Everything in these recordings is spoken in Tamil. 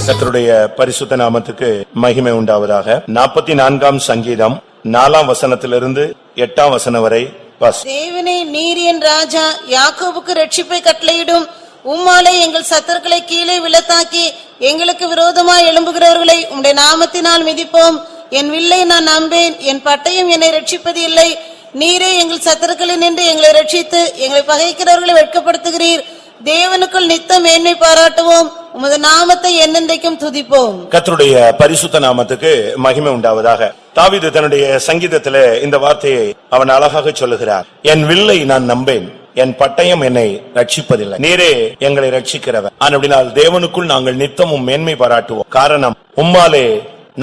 கர்த்தருடைய பரிசுத்த நாமத்துக்கு மகிமை உண்டாவதாக. 44ஆம் சங்கீதம் 4ஆம் வசனத்திலிருந்து 8ஆம் வசனம் வரை வாசி. தேவனே, நீர் என் ராஜா, யாக்கோபுக்கு ரட்சிப்பை கட்டளையிடும். உம்மாலே எங்கள் சத்துருக்களை கீழே விழத்தாக்கி எங்களுக்கு விரோதமாய் எழும்புகிறவர்களை உம்முடைய நாமத்தினால் மிதிப்போம். என் வில்லை நான் நம்பேன், என் பட்டயம் என்னை ரட்சிப்பது இல்லை. நீரே எங்கள் சத்துருக்களில் நின்று எங்களை ரட்சித்து எங்களை பகைக்கிறவர்களை வெட்கப்படுத்துகிறீர். தேவனுக்குள் நித்தம் மேன்மை பாராட்டுவோம், உமது நாமத்தை என்னென்றைக்கும் துதிப்போம். கர்த்தருடைய பரிசுத்த நாமத்துக்கு மகிமை உண்டாவதாக. தாவீது தன்னுடைய சங்கீதத்திலே இந்த வார்த்தையை அவன் அழகாக சொல்லுகிறார். என் வில்லை நான் நம்பேன், என் பட்டயம் என்னை ரட்சிப்பதில்லை. நீரே எங்களை ரட்சிக்கிறவர். அப்படினால் தேவனுக்குள் நாங்கள் நித்தமும் மேன்மை பாராட்டுவோம். காரணம், உம்மாலே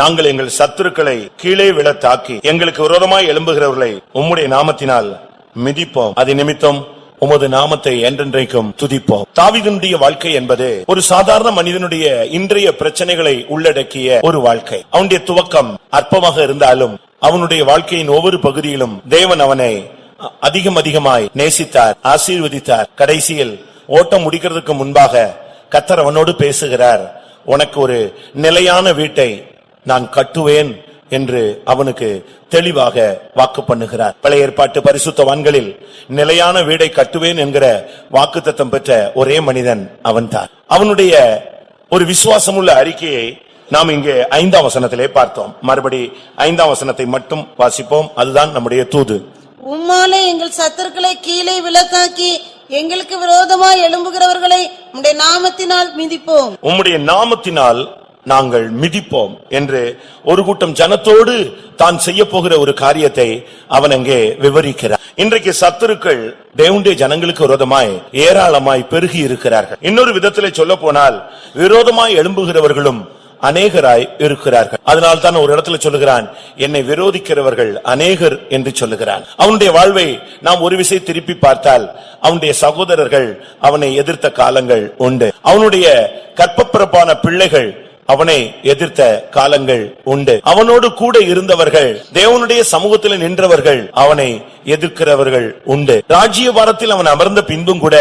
நாங்கள் எங்கள் சத்துருக்களை கீழே விழ தாக்கி எங்களுக்கு விரோதமாய் எழும்புகிறவர்களை உம்முடைய நாமத்தினால் மிதிப்போம். அது நிமித்தம் உமது நாமத்தை என்றென்றைக்கும் துதிப்போம். தாவீதுடைய வாழ்க்கை என்பது ஒரு சாதாரண மனிதனுடைய இன்றைய பிரச்சனைகளை உள்ளடக்கிய ஒரு வாழ்க்கை. அவனுடைய துவக்கம் அற்பமாக இருந்தாலும் அவனுடைய வாழ்க்கையின் ஒவ்வொரு பகுதியிலும் தேவன் அவனை அதிகமாய் நேசித்தார், ஆசீர்வதித்தார். கடைசியில் ஓட்டம் முடிக்கிறதுக்கு முன்பாக கர்த்தர் அவனோடு பேசுகிறார். உனக்கு ஒரு நிலையான வீட்டை நான் கட்டுவேன் என்று அவனுக்கு தெளிவாக வாக்கு பண்ணுகிறார். பழைய ஏற்பாட்டு பரிசுத்தவான்களில் நிலையான வீடை கட்டுவேன் என்கிற வாக்குத்தத்தம் பெற்ற ஒரே மனிதன் அவன்தான். அவனுடைய ஒரு விசுவாசமுள்ள அறிக்கையை நாம் இங்கே 5ஆம் வசனத்திலே பார்த்தோம். மறுபடி 5ஆம் வசனத்தை மட்டும் வாசிப்போம். அதுதான் நம்முடைய தூது. உம்மாலே எங்கள் சத்துருக்களை கீழே விழத்தாக்கி எங்களுக்கு விரோதமாய் எழும்புகிறவர்களை உம்முடைய நாமத்தினால் மிதிப்போம். உம்முடைய நாமத்தினால் நாங்கள் மிதிப்போம் என்று ஒரு கூட்டம் ஜனத்தோடு தான் செய்ய போகிற ஒரு காரியத்தை அவன் அங்கே விவரிக்கிறார். இன்றைக்கு சத்துருக்கள் தேவனுடைய ஜனங்களுக்கு விரோதமாய் ஏராளமாய் பெருகி இருக்கிறார்கள். இன்னொரு விதத்திலே சொல்ல போனால் விரோதமாய் எழும்புகிறவர்களும் அநேகராய் இருக்கிறார்கள். அதனால் தான் ஒரு இடத்துல சொல்லுகிறான், என்னை விரோதிக்கிறவர்கள் அநேகர் என்று சொல்லுகிறான். அவனுடைய வாழ்வை நாம் ஒரு விசை திருப்பி பார்த்தால் அவனுடைய சகோதரர்கள் அவனை எதிர்த்த காலங்கள் உண்டு. அவனுடைய கற்பப்பிறப்பான பிள்ளைகள் அவனை எதிர்த்த காலங்கள் உண்டு. அவனோடு கூட இருந்தவர்கள், தேவனுடைய சமூகத்தில் நின்றவர்கள் அவனை எதிர்க்கிறவர்கள் உண்டு. ராஜ்யபாரத்தில் அவன் அமர்ந்த பின்பும் கூட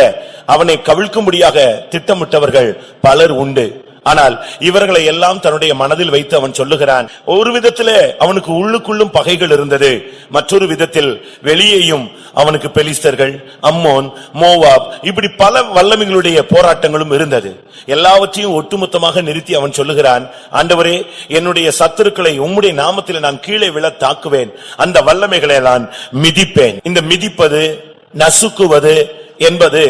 அவனை கவிழ்க்கும்படியாக திட்டமிட்டவர்கள் பலர் உண்டு. ஆனால் இவர்களை எல்லாம் தன்னுடைய மனதில் வைத்து அவன் சொல்லுகிறான். ஒரு விதத்திலே அவனுக்கு உள்ளுக்குள்ளும் பகைகள் இருந்தது, மற்றொரு விதத்தில் வெளியேயும் அவனுக்கு பெலிஸ்தர்கள், அம்மோன், மோவாப், இப்படி பல வல்லமைகளுடைய போராட்டங்களும் இருந்தது. எல்லாவற்றையும் ஒட்டுமொத்தமாக நிறுத்தி அவன் சொல்லுகிறான், ஆண்டவரே, என்னுடைய சத்துருக்களை உம்முடைய நாமத்தில் நான் கீழே விழ தாக்குவேன், அந்த வல்லமைகளை நான் மிதிப்பேன். இந்த மிதிப்பது, நசுக்குவது என்பது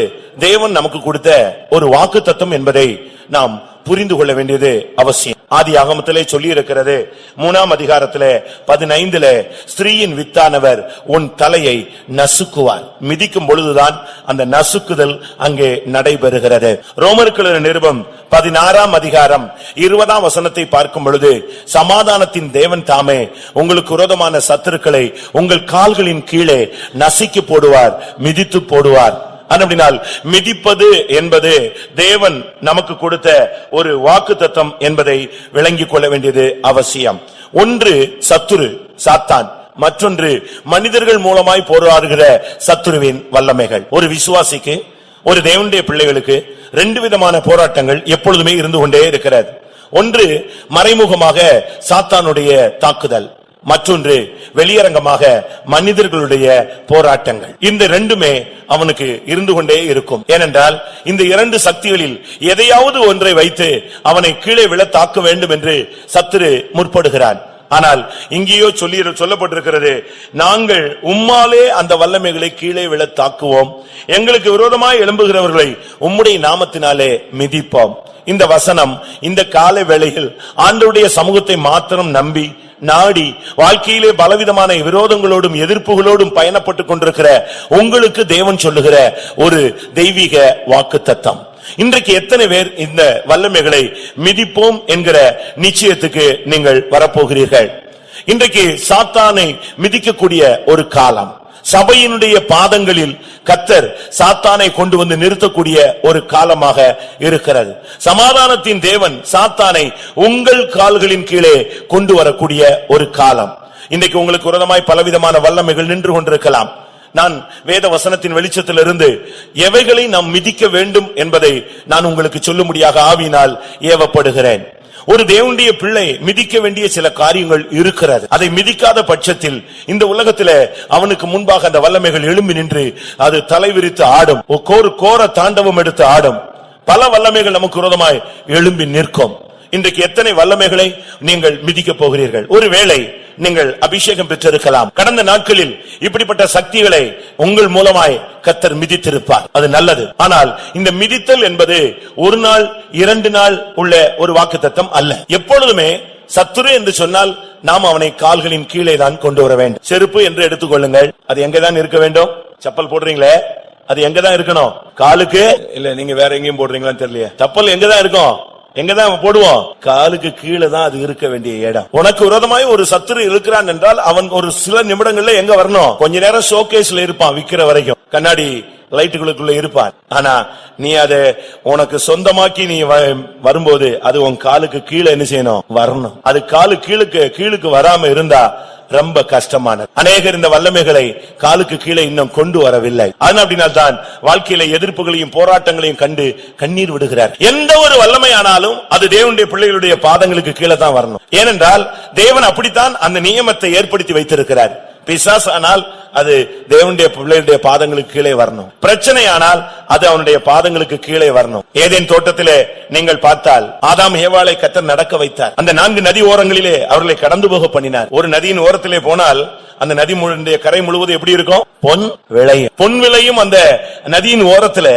தேவன் நமக்கு கொடுத்த ஒரு வாக்குத்தத்தம் என்பதை நாம் புரிந்து கொள்ள வேண்டியது அவசியம். ஆதி ஆகமத்திலே சொல்லி இருக்கிறது, 3ஆம் அதிகாரத்திலே 15 ஸ்திரீயின் வித்தானவர் உன் தலையை நசுக்குவார். மிதிக்கும் பொழுதுதான் அந்த நசுக்குதல் அங்கே நடைபெறுகிறது. ரோமருக்கு நிருபம் 16ஆம் அதிகாரம் 20ஆம் வசனத்தை பார்க்கும் பொழுது, சமாதானத்தின் தேவன் தாமே உங்களுக்கு விரோதமான சத்துருக்களை உங்கள் கால்களின் கீழே நசுக்கி போடுவார், மிதித்து போடுவார். அப்படினால் மிதிப்பது என்பது தேவன் நமக்கு கொடுத்த ஒரு வாக்குத்தத்தம் என்பதை விளங்கிக் கொள்ள வேண்டியது அவசியம். ஒன்று சத்துரு சாத்தான், மற்றொன்று மனிதர்கள் மூலமாய் போராடுகிற சத்துருவின் வல்லமைகள். ஒரு விசுவாசிக்கு, ஒரு தேவனுடைய பிள்ளைகளுக்கு 2 விதமான போராட்டங்கள் எப்பொழுதுமே இருந்து கொண்டே இருக்கிறது. ஒன்று மறைமுகமாக சாத்தானுடைய தாக்குதல், மற்றொன்று வெளியரங்கமாக மனிதர்களுடைய போராட்டங்கள். இந்த 2மே அவனுக்கு இருந்து கொண்டே இருக்கும். ஏனென்றால் இந்த 2 சக்திகளில் எதையாவது ஒன்றை வைத்து அவனை கீழே விழ தாக்க வேண்டும் என்று சத்துரு முற்படுகிறான். ஆனால் இங்கேயோ சொல்லப்பட்டிருக்கிறது, நாங்கள் உம்மாலே அந்த வல்லமைகளை கீழே விழ தாக்குவோம், எங்களுக்கு விரோதமாய் எழும்புகிறவர்களை உம்முடைய நாமத்தினாலே மிதிப்போம். இந்த வசனம் இந்த காலை வேளையில் ஆண்டவருடைய சமூகத்தை மாத்திரம் நம்பி நாடி வாழ்க்கையிலே பலவிதமான விரோதங்களோடும் எதிர்ப்புகளோடும் பயணப்பட்டுக் கொண்டிருக்கிற உங்களுக்கு தேவன் சொல்லுகிற ஒரு தெய்வீக வாக்குத்தத்தம். இன்றைக்கு எத்தனை பேர் இந்த வல்லமைகளை மிதிப்போம் என்கிற நிச்சயத்துக்கு நீங்கள் வரப்போகிறீர்கள்? இன்றைக்கு சாத்தானை மிதிக்கக்கூடிய ஒரு காலம், சபையினுடைய பாதங்களில் கர்த்தர் சாத்தானை கொண்டு வந்து நிறுத்தக்கூடிய ஒரு காலமாக இருக்கிறது. சமாதானத்தின் தேவன் சாத்தானை உங்கள் கால்களின் கீழே கொண்டு வரக்கூடிய ஒரு காலம். இன்றைக்கு உங்களுக்கு விரோதமாய் பலவிதமான வல்லமைகள் நின்று கொண்டிருக்கலாம். நான் வேத வசனத்தின் வெளிச்சத்திலிருந்து எவைகளை நாம் மிதிக்க வேண்டும் என்பதை நான் உங்களுக்கு சொல்லும்படியாக ஆவியினால் ஏவப்படுகிறேன். ஒரு தேவனுடைய பிள்ளை மிதிக்க வேண்டிய சில காரியங்கள் இருக்கிறது. அதை மிதிக்காத பட்சத்தில் இந்த உலகத்திலே அவனுக்கு முன்பாக அந்த வல்லமைகள் எழும்பி நின்று அது தலைவிரித்து ஆடும், கோர தாண்டவம் எடுத்து ஆடும். பல வல்லமைகள் நமக்கு விரோதமாய் எழும்பி நிற்கும். இன்றைக்கு எத்தனை வல்லமைகளை நீங்கள் மிதிக்க போகிறீர்கள்? ஒருவேளை நீங்கள் அபிஷேகம் பெற்றிருக்கலாம். கடந்த நாட்களில் இப்படிப்பட்ட சக்திகளை உங்கள் மூலமாய் கர்த்தர் மிதித்திருப்பார், அது நல்லது. ஆனால் இந்த மிதித்தல் என்பது ஒரு நாள் 2 நாள் உள்ள ஒரு வாக்குத்தத்தம் அல்ல. எப்பொழுதுமே சத்துரு என்று சொன்னால் நாம் அவனை கால்களின் கீழே தான் கொண்டு வர வேண்டும். செருப்பு என்று எடுத்துக்கொள்ளுங்கள், அது எங்கதான் இருக்க வேண்டும்? செப்பல் போடுறீங்களே, அது எங்கதான் இருக்கணும்? காலுக்கு இல்ல, நீங்க வேற எங்கேயும் போடுறீங்களான்னு தெரியல. செப்பல் எங்கதான் இருக்கும்? எங்கதான் போடுவோம்? காலுக்கு கீழே தான் அது இருக்க வேண்டிய இடம். உனக்கு விரோதமாய் ஒரு சத்துரு இருக்கிறான் என்றால் அவன் ஒரு சில நிமிடங்கள்ல எங்க வரணும்? கொஞ்ச நேரம் ஷோகேஸ்ல இருப்பான், விக்கிற வரைக்கும் கண்ணாடி லைட்டுகளுக்குள்ள இருப்பான். ஆனா நீ அதை உனக்கு சொந்தமாக்கி நீ வரும்போது அது உன் காலுக்கு கீழே என்ன செய்யணும்? வரணும். அது காலு கீழுக்கு வராம இருந்தா ரொம்ப கஷ்டமானது. அநேகர் இந்த வல்லமைகளை காலுக்கு கீழே இன்னும் கொண்டு வரவில்லை. அப்படினால்தான் வாழ்க்கையில எதிர்ப்புகளையும் போராட்டங்களையும் கண்டு கண்ணீர் விடுகிறார். எந்த ஒரு வல்லமை ஆனாலும் அது தேவனுடைய பிள்ளைகளுடைய பாதங்களுக்கு கீழே தான் வரணும். ஏனென்றால் தேவன் அப்படித்தான் அந்த நியமத்தை ஏற்படுத்தி வைத்திருக்கிறார். பிசாசு ஆனால் அது தேவனுடைய பிள்ளைகளுடைய பாதங்களுக்கு கீழே வரணும். பிரச்சனை ஆனால் அது அவனுடைய பாதங்களுக்கு கீழே வரணும். ஏதேன் தோட்டத்திலே நீங்கள் பார்த்தால் ஆதாம் ஏவாளை கர்த்தர் நடக்க வைத்தார். அந்த 4 நதி ஓரங்களிலே அவர்களை கடந்து போக பண்ணினார். ஒரு நதியின் ஓரத்திலே போனால் அந்த நதி கரை முழுவதும் எப்படி இருக்கும்? பொன் விளையும். பொன் விளையும் அந்த நதியின் ஓரத்துல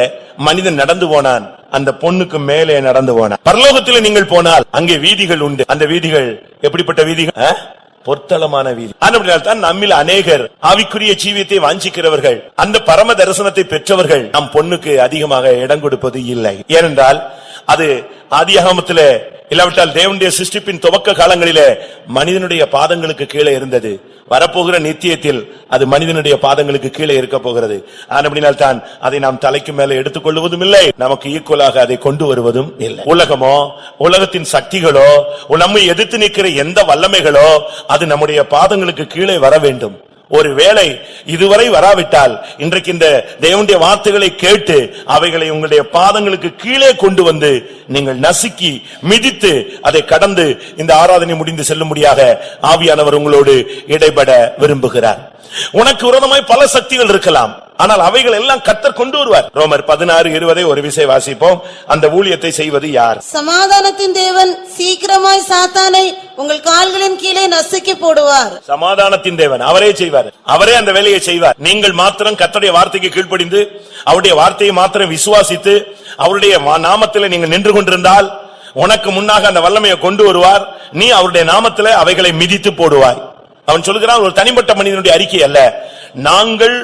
மனிதன் நடந்து போனான். அந்த பொண்ணுக்கு மேலே நடந்து போனான். பரலோகத்திலே நீங்கள் போனால் அங்கே வீதிகள் உண்டு. அந்த வீதிகள் எப்படிப்பட்ட வீதிகள்? பொருத்தலமான வீதி. தான் நம்மில் அநேகர் ஆவிக்குரிய ஜீவியத்தை வாஞ்சிக்கிறவர்கள், அந்த பரம தரிசனத்தை பெற்றவர்கள் நம் பொண்ணுக்கு அதிகமாக இடம் கொடுப்பது இல்லை. ஏனென்றால் அது ஆதியாகமத்திலே இல்லாவிட்டால் தேவனுடைய சிருஷ்டிப்பின் துவக்க காலங்களிலே மனிதனுடைய பாதங்களுக்கு கீழே இருந்தது. வரப்போகிற நித்தியத்தில் அது மனிதனுடைய பாதங்களுக்கு கீழே இருக்க போகிறது. அப்படினால் தான் அதை நாம் தலைக்கு மேலே எடுத்துக்கொள்வதும் இல்லை, நமக்கு ஈக்குவலாக அதை கொண்டு வருவதும் இல்லை. உலகமோ உலகத்தின் சக்திகளோ நம்மை எதிர்த்து நிற்கிற எந்த வல்லமைகளோ அது நம்முடைய பாதங்களுக்கு கீழே வர வேண்டும். ஒருவேளை இதுவரை வராவிட்டால் இன்றைக்கு இந்த தேவனுடைய வார்த்தைகளை கேட்டு அவைகளை உங்களுடைய பாதங்களுக்கு கீழே கொண்டு வந்து நீங்கள் நசுக்கி மிதித்து அதை கடந்து இந்த ஆராதனை முடிந்து செல்லும்படியாக ஆவியானவர் உங்களோடு இடைபட விரும்புகிறார். உனக்கு விரோதமாய் பல சக்திகள் இருக்கலாம், ஆனால் அவைகள் எல்லாம் கர்த்தர் கொண்டு வருவார். ரோமர் 16:20 ஒரு விசை வாசிப்போம். அந்த ஊழியத்தை செய்வது யார்? சமாதானத்தின் தேவன் சீக்கிரமாய் சாத்தானை உங்கள் கால்களின் கீழே நசுக்கி போடுவார். சமாதானத்தின் தேவன் அவரே செய்வார், அவரே அந்த வேலையை செய்வார். நீங்கள் மாத்திரம் கர்த்தருடைய வார்த்தைக்கு கீழ்ப்படிந்து அவருடைய வார்த்தையை மாத்திரம் விசுவாசித்து அவருடைய நாமத்திலே நீங்கள் நின்று கொண்டிருந்தால் உனக்கு முன்னாக அந்த வல்லமையை கொண்டு வருவார். நீ அவருடைய நாமத்திலே அவைகளை மிதித்து போடுவாய். அவன் சொல்கிறான், ஒரு தனிப்பட்ட மனிதனுடைய அறிக்கை அல்ல, நாங்கள்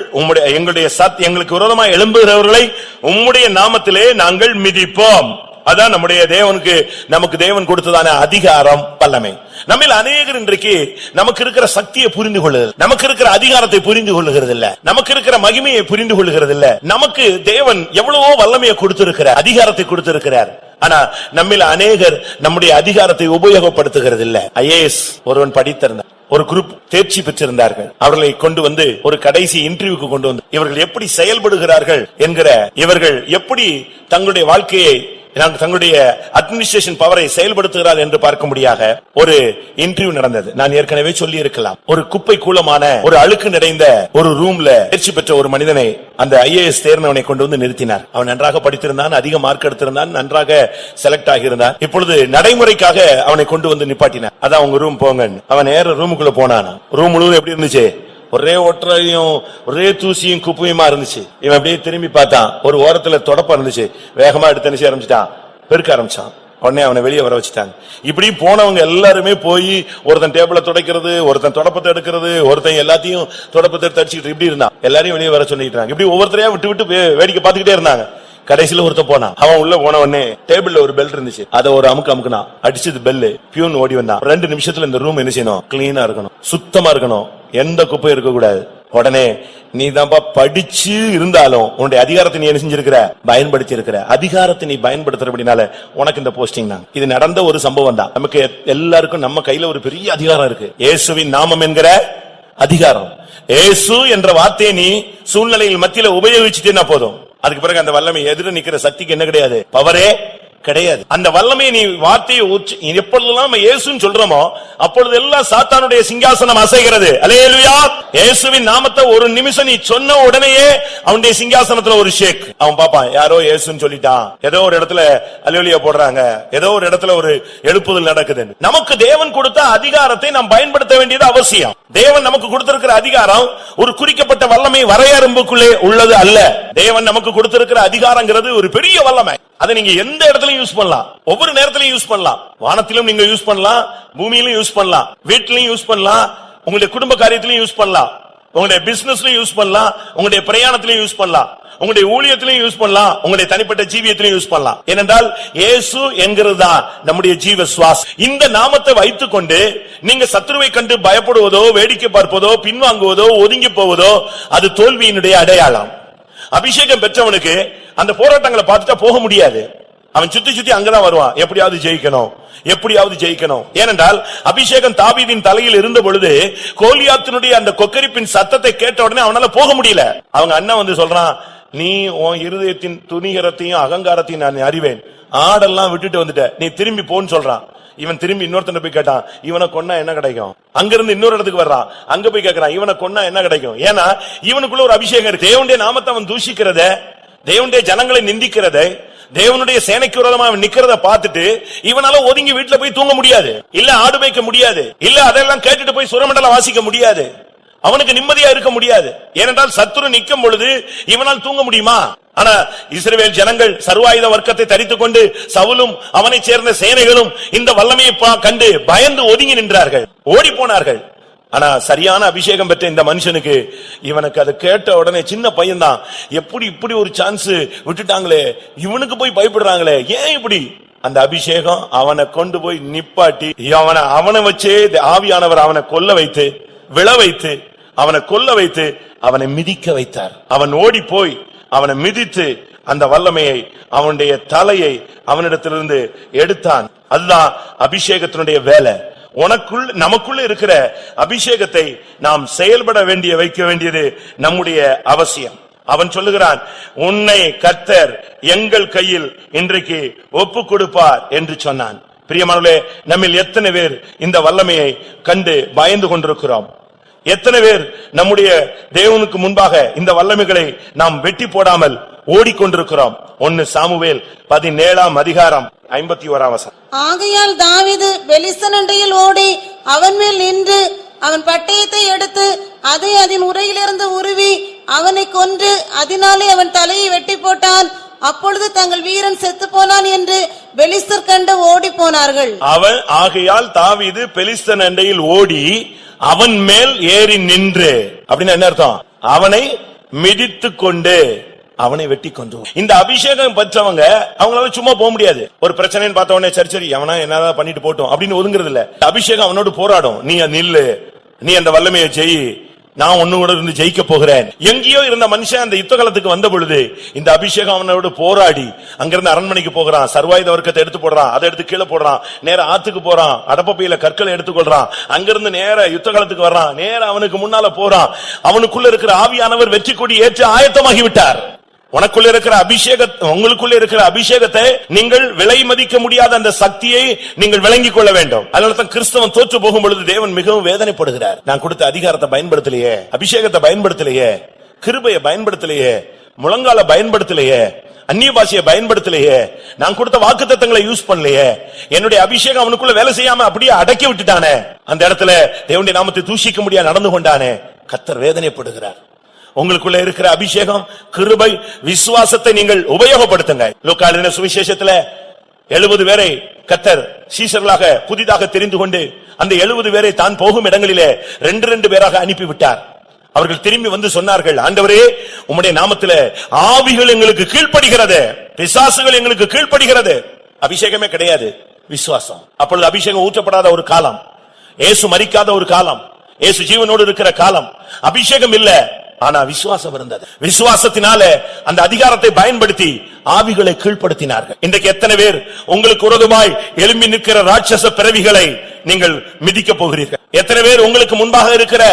எங்களுக்கு விரோதமாக எழும்புகிறவர்களை உம்முடைய நாமத்திலே நாங்கள் மிதிப்போம். அதான் நம்முடைய தேவனுக்கு நமக்கு தேவன் கொடுத்ததான அதிகாரம், வல்லமை. நம்மில் அநேகர் இன்றைக்கு நமக்கு இருக்கிற சக்தியை புரிந்து கொள்ளுகிறது, நமக்கு இருக்கிற அதிகாரத்தை புரிந்து கொள்ளுகிறது இல்ல, நமக்கு இருக்கிற மகிமையை புரிந்து கொள்ளுகிறது இல்ல. நமக்கு தேவன் எவ்வளவோ வல்லமையை கொடுத்திருக்கிறார், அதிகாரத்தை கொடுத்திருக்கிறார். ஆனா நம்மில் அநேகர் நம்முடைய அதிகாரத்தை உபயோகப்படுத்துகிறது இல்ல. IAS ஒருவன் படித்திருந்தார், ஒரு குரூப் தேர்ச்சி பெற்றிருந்தார்கள். அவர்களை கொண்டு வந்து ஒரு கடைசி இன்டர்வியூக்கு கொண்டு வந்து இவர்கள் எப்படி செயல்படுகிறார்கள் என்கிற, இவர்கள் எப்படி தங்களுடைய வாழ்க்கையை தங்களுடைய அட்மினிஸ்ட்ரேஷன் பவரை செயல்படுத்துகிறார் என்று பார்க்கும்படியாக ஒரு இன்டர்வியூ நடந்தது. நான் ஏற்கனவே சொல்லி இருக்கலாம். ஒரு குப்பை கூலமான ஒரு அழுக்கு நிறைந்த ஒரு ரூம்ல தேர்ச்சி பெற்ற ஒரு மனிதனை அந்த IAS தேர்ந்தவனை கொண்டு வந்து நிறுத்தினார். அவன் நன்றாக படித்திருந்தான், அதிக மார்க் எடுத்திருந்தான், நன்றாக செலக்ட் ஆகியிருந்தான். இப்பொழுது நடைமுறைக்காக அவனை கொண்டு வந்து நிப்பாட்டினார். அதான் உங்க ரூம் போங்க. அவன் நேர ரூமுக்குள்ள போனான். ரூம் முழுவதும் எப்படி இருந்துச்சு? ஒரே ஒற்றையும் ஒரே தூசியும் குப்பையுமா இருந்துச்சு. இவன் அப்படியே திரும்பி பார்த்தான், ஒரு ஓரத்துல தொடப்பம் இருந்துச்சு. வேகமா எடுத்து ஆரம்பிச்சிட்டான், பெருக்க ஆரம்பிச்சான். உடனே அவனை வெளியே வர வச்சுட்டாங்க. இப்படி போனவங்க எல்லாருமே போய் ஒருத்தன் டேபிள துடைக்கிறது, ஒருத்தன் தொடப்பத்தை எடுக்கிறது, ஒருத்தன் எல்லாத்தையும் தொடப்பத்தை தடிச்சுக்கிட்டு இப்படி இருந்தான். எல்லாரையும் வெளியே வர சொல்லிட்டாங்க. இப்படி ஒவ்வொருத்தரையா விட்டு விட்டு வேடிக்கை பார்த்துக்கிட்டே இருந்தாங்க. கடைசியில ஒருத்த போனான். அவன் உள்ள போன உடனே டேபிள்ல ஒரு பெல் இருந்துச்சு, அதை ஒரு அமுக்குனா அடிச்சது பெல்லு. பியூன் ஓடி வந்தான். 2 நிமிஷத்துல இந்த ரூம் என்ன செய்யணும்? கிளீனா இருக்கணும், சுத்தமா இருக்கணும், எந்த குப்பையும் இருக்க கூடாது. உடனே நீ தான்ப்பா படிச்சு இருந்தாலும் உன்னுடைய அதிகாரத்தை நீ என்ன செஞ்சிருக்கிற? பயன்படுத்தி இருக்கிற. அதிகாரத்தை நீ பயன்படுத்துறபடினால உனக்கு இந்த போஸ்டிங் தான். இது நடந்த ஒரு சம்பவம் தான். நமக்கு எல்லாருக்கும் நம்ம கையில ஒரு பெரிய அதிகாரம் இருக்கு. இயேசுவின் நாமம் என்கிற அதிகாரம். இயேசு என்ற வார்த்தையை நீ சூழ்நிலையில் மத்தியில உபயோகிச்சுட்டேன்னா போதும். அதுக்கு பிறகு அந்த வல்லமை எதிர நிக்கிற சக்திக்கு என்ன கிடையாது? பவரே கிடையாது. அந்த வல்லமை நீ வார்த்தையை எப்பொழுதெல்லாம் இயேசுன்னு சொல்றோமோ அப்பொழுதெல்லாம் சாத்தானுடைய சிங்காசனம் அசைகிறது. அல்லேலூயா. இயேசுவின் நாமத்தை ஒரு நிமிஷம் நீ சொன்ன உடனேயே அவனுடைய சிங்காசனத்துல ஒரு ஷேக். அவன் பாப்பான், யாரோ இயேசுன்னு சொல்லிட்டான், ஏதோ ஒரு இடத்துல அல்லேலூயா போடுறாங்க, ஏதோ ஒரு இடத்துல ஒரு எழுப்புதல் நடக்குது. நமக்கு தேவன் கொடுத்த அதிகாரத்தை நாம் பயன்படுத்த வேண்டியது அவசியம். தேவன் நமக்கு கொடுத்திருக்கிற அதிகாரம் ஒரு குறிக்கப்பட்ட வல்லமை வரையறும்புக்குள்ளே உள்ளது அல்ல. தேவன் நமக்கு கொடுத்திருக்கிற அதிகாரங்கிறது ஒரு பெரிய வல்லமை. அதை நீங்க எந்த இடத்துலயும் யூஸ் பண்ணலாம், ஒவ்வொரு நேரத்திலும் யூஸ் பண்ணலாம். வானத்திலும் நீங்க யூஸ் பண்ணலாம், பூமியிலும் யூஸ் பண்ணலாம், வீட்டிலும் யூஸ் பண்ணலாம், உங்களுடைய குடும்ப காரியத்திலும் யூஸ் பண்ணலாம், உங்களுடைய பிசினஸ்லயும் யூஸ் பண்ணலாம், உங்களுடைய பிரயாணத்திலும் யூஸ் பண்ணலாம், உங்களுடைய ஊழியத்திலும் யூஸ் பண்ணலாம், உங்களுடைய தனிப்பட்ட ஜீவியத்திலும் யூஸ் பண்ணலாம். ஏனென்றால் இயேசு என்கிறது தான் நம்முடைய ஜீவ சுவாசம். இந்த நாமத்தை வைத்துக் கொண்டு நீங்க சத்துருவை கண்டு பயப்படுவதோ, வேடிக்கை பார்ப்பதோ, பின்வாங்குவதோ, ஒதுங்கி போவதோ அது தோல்வியினுடைய அடையாளம். அபிஷேகம் பெற்றவனுக்கு அந்த போராட்டங்களை பார்த்துட்டா போக முடியாது. அவன் சுத்தி சுத்தி அங்கதான் வருவான், எப்படியாவது ஜெயிக்கணும், எப்படியாவது ஜெயிக்கணும். ஏனென்றால் அபிஷேகம் தாவீதின் தலையில் இருந்த பொழுது கோலியாத்தினுடைய அந்த கொக்கரிப்பின் சத்தத்தை கேட்ட உடனே அவனால போக முடியல. அவங்க அண்ணன் வந்து சொல்றான், நீ உன் இருதயத்தின் துணிகரத்தையும் அகங்காரத்தையும் நான் அறிவேன், ஆடெல்லாம் விட்டுட்டு வந்துட்ட, நீ திரும்பி போன்னு சொல்றான். இவன் திரும்பி இன்னொருத்தனை போய் கேட்டான், இவனை கொன்னா என்ன கிடைக்கும்? அங்கிருந்து இன்னொரு இடத்துக்கு வர்றான், அங்க போய் கேட்கிறான், இவனை கொன்னா என்ன கிடைக்கும்? ஏன்னா இவனுக்குள்ள ஒரு அபிஷேகம் இருக்கு. தேவனுடைய நாமத்தை அவன் தூஷிக்கிறத, தேவனுடைய ஜனங்களை நிந்திக்கிறத, தேவனுடைய சேனைக்கு விரோதமா அவன் நிக்கிறத பார்த்துட்டு இவனால ஒதுங்கி வீட்டுல போய் தூங்க முடியாது, இல்ல ஆடு மேய்க்க முடியாது, இல்ல அதெல்லாம் கேட்டுட்டு போய் சுரமண்டலம் வாசிக்க முடியாது, அவனுக்கு நிம்மதியா இருக்க முடியாது. ஏனென்றால் சத்துரு நிற்கும் பொழுது இவனால் தூங்க முடியுமா? ஆனா இஸ்ரவேல் ஜனங்கள் சர்வாயுத வர்க்கத்தை தரித்துக் கொண்டு சவுலும் அவனை சேர்ந்த சேனைகளும் இந்த வல்லமையை கண்டு பயந்து ஒதுங்கி நின்றார்கள், ஓடி போனார்கள். ஆனா சரியான அபிஷேகம் பெற்ற இந்த மனுஷனுக்கு, இவனுக்கு அதை கேட்ட உடனே, சின்ன பையன்தான், எப்படி இப்படி ஒரு சான்ஸ் விட்டுட்டாங்களே, இவனுக்கு போய் பயப்படுறாங்களே, ஏன் இப்படி? அந்த அபிஷேகம் அவனை கொண்டு போய் நிப்பாட்டி அவனை வச்சே ஆவியானவர் அவனை கொல்ல வைத்து, விழ வைத்து, அவனை கொல்ல வைத்து, அவனை மிதிக்க வைத்தார். அவன் ஓடி போய் அவனை மிதித்து அந்த வல்லமையை, அவனுடைய தலையை அவனிடத்திலிருந்து எடுத்தான். அதுதான் அபிஷேகத்தினுடைய வேலை. நமக்குள்ள இருக்கிற அபிஷேகத்தை நாம் செயல்பட வைக்க வேண்டியது நம்முடைய அவசியம். அவன் சொல்லுகிறான், உன்னை கர்த்தர் எங்கள் கையில் இன்றைக்கு ஒப்பு கொடுப்பார் என்று சொன்னான். பிரியமானவர்களே, நம்மில் எத்தனை பேர் இந்த வல்லமையை கண்டு பயந்து கொண்டிருக்கிறோம்? எத்தனை பேர் நம்முடைய தேவனுக்கு முன்பாக இந்த வல்லமைகளை நாம் வெட்டி போடாமல் ஓடிக்கொண்டிருக்கிறோம்? 1 சாமுவேல் 17ஆம் அதிகாரம் 51ஆம் வசனம். ஆகையால் தாவீது பெலிஸ்தன் அண்டையில் ஓடி அவன் மேல் நின்று அவன் பட்டயத்தை எடுத்து அதை அதன் உரையிலிருந்து உருவி அவனை கொன்று அதனாலே அவன் தலையை வெட்டி போட்டான். அப்பொழுது தங்கள் வீரன் செத்து போனான் என்று பெலிஸ்தர் கண்டு ஓடி போனார்கள். அவன் ஆகையால் தாவீது பெலிஸ்தன் அண்டையில் ஓடி அவன் மேல் ஏறி நின்று, அப்படின்னு என்ன அர்த்தம்? அவனை மிதித்து கொண்டு அவனை வெட்டி கொண்டு. இந்த அபிஷேகம் பெற்றவங்க அவங்களால சும்மா போக முடியாது. ஒரு பிரச்சனைன்னு பார்த்த உடனே சரி சரி எவனா என்னதான் பண்ணிட்டு போட்டோம் அப்படின்னு ஒதுங்குறது இல்ல. அபிஷேகம் அவனோடு போராடும். நீ நில்லு, நீ அந்த வல்லமையை செய், நான் ஒண்ணு கூட இருந்து ஜெயிக்க போகிறேன். எங்கேயோ இருந்த மனுஷன் அந்த யுத்த காலத்துக்கு வந்த பொழுது இந்த அபிஷேகம் அவனோடு போராடி அங்கிருந்து அரண்மனைக்கு போகிறான், சர்வாயுத வர்க்கத்தை எடுத்து போடுறான், அதை எடுத்து கீழே போடுறான், நேர ஆத்துக்கு போறான், அடப்பையில கற்களை எடுத்துக்கொள்றான், அங்கிருந்து நேர யுத்த காலத்துக்கு வர்றான், நேர அவனுக்கு முன்னால போறான். அவனுக்குள்ள இருக்கிற ஆவியானவர் வெற்றி கொடி ஏற்று ஆயத்தமாகி விட்டார். உனக்குள்ள இருக்கிற உங்களுக்குள்ள இருக்கிற அபிஷேகத்தை நீங்கள் விலை மதிக்க முடியாத அந்த சக்தியை நீங்கள் விளங்கிக் கொள்ள வேண்டும். அதனால கிறிஸ்தவன் தோற்று போகும் பொழுது தேவன் மிகவும் வேதனைப்படுகிறார். நான் கொடுத்த அதிகாரத்தை பயன்படுத்தலையே, அபிஷேகத்தை பயன்படுத்தலையே, கிருபையை பயன்படுத்தலையே, முழங்கால பயன்படுத்தலையே, அந்நிய பாஷையை பயன்படுத்தலையே, நான் கொடுத்த வாக்குத்தத்தங்களை யூஸ் பண்ணலையே, என்னுடைய அபிஷேகம் அவனுக்குள்ள வேலை செய்யாம அப்படியே அடக்கி விட்டுட்டானே, அந்த இடத்துல தேவனுடைய நாமத்தை தூஷிக்க முடியாது நடந்து கொண்டானே, கர்த்தர் வேதனைப்படுகிறார். உங்களுக்குள்ள இருக்கிற அபிஷேகம், கிருபை, விசுவாசத்தை நீங்கள் உபயோகப்படுத்துங்க. லூக்கா எழுதின சுவிசேஷத்துல 70 பேரை கர்த்தர் சீஷர்களாக புதிதாக தெரிந்து கொண்டு அந்த 70 பேரை தான் போகும் இடங்களிலே 2 பேராக அனுப்பிவிட்டார். அவர்கள் திரும்பி வந்து சொன்னார்கள், ஆண்டவரே, உம்முடைய நாமத்திலே ஆவிகள் எங்களுக்கு கீழ்ப்படுகிறது, பிசாசுகள் எங்களுக்கு கீழ்ப்படுகிறது. அபிஷேகமே கிடையாது, விசுவாசம். அப்பொழுது அபிஷேகம் ஊற்றப்படாத ஒரு காலம், இயேசு மரிக்காத ஒரு காலம், இயேசு ஜீவனோடு இருக்கிற காலம். அபிஷேகம் இல்ல, ஆனா விசுவாசம் இருந்தது. விசுவாசத்தினால அந்த அதிகாரத்தை பயன்படுத்தி ஆவிகளை கீழ்ப்படுத்தினார்கள். இன்றைக்கு எத்தனை பேர் உங்களுக்கு விரோதமாய் எழும்பி நிற்கிற ராட்சச பிறவிகளை நீங்கள் மிதிக்க போகிறீர்கள்? எத்தனை பேர் உங்களுக்கு முன்பாக இருக்கிற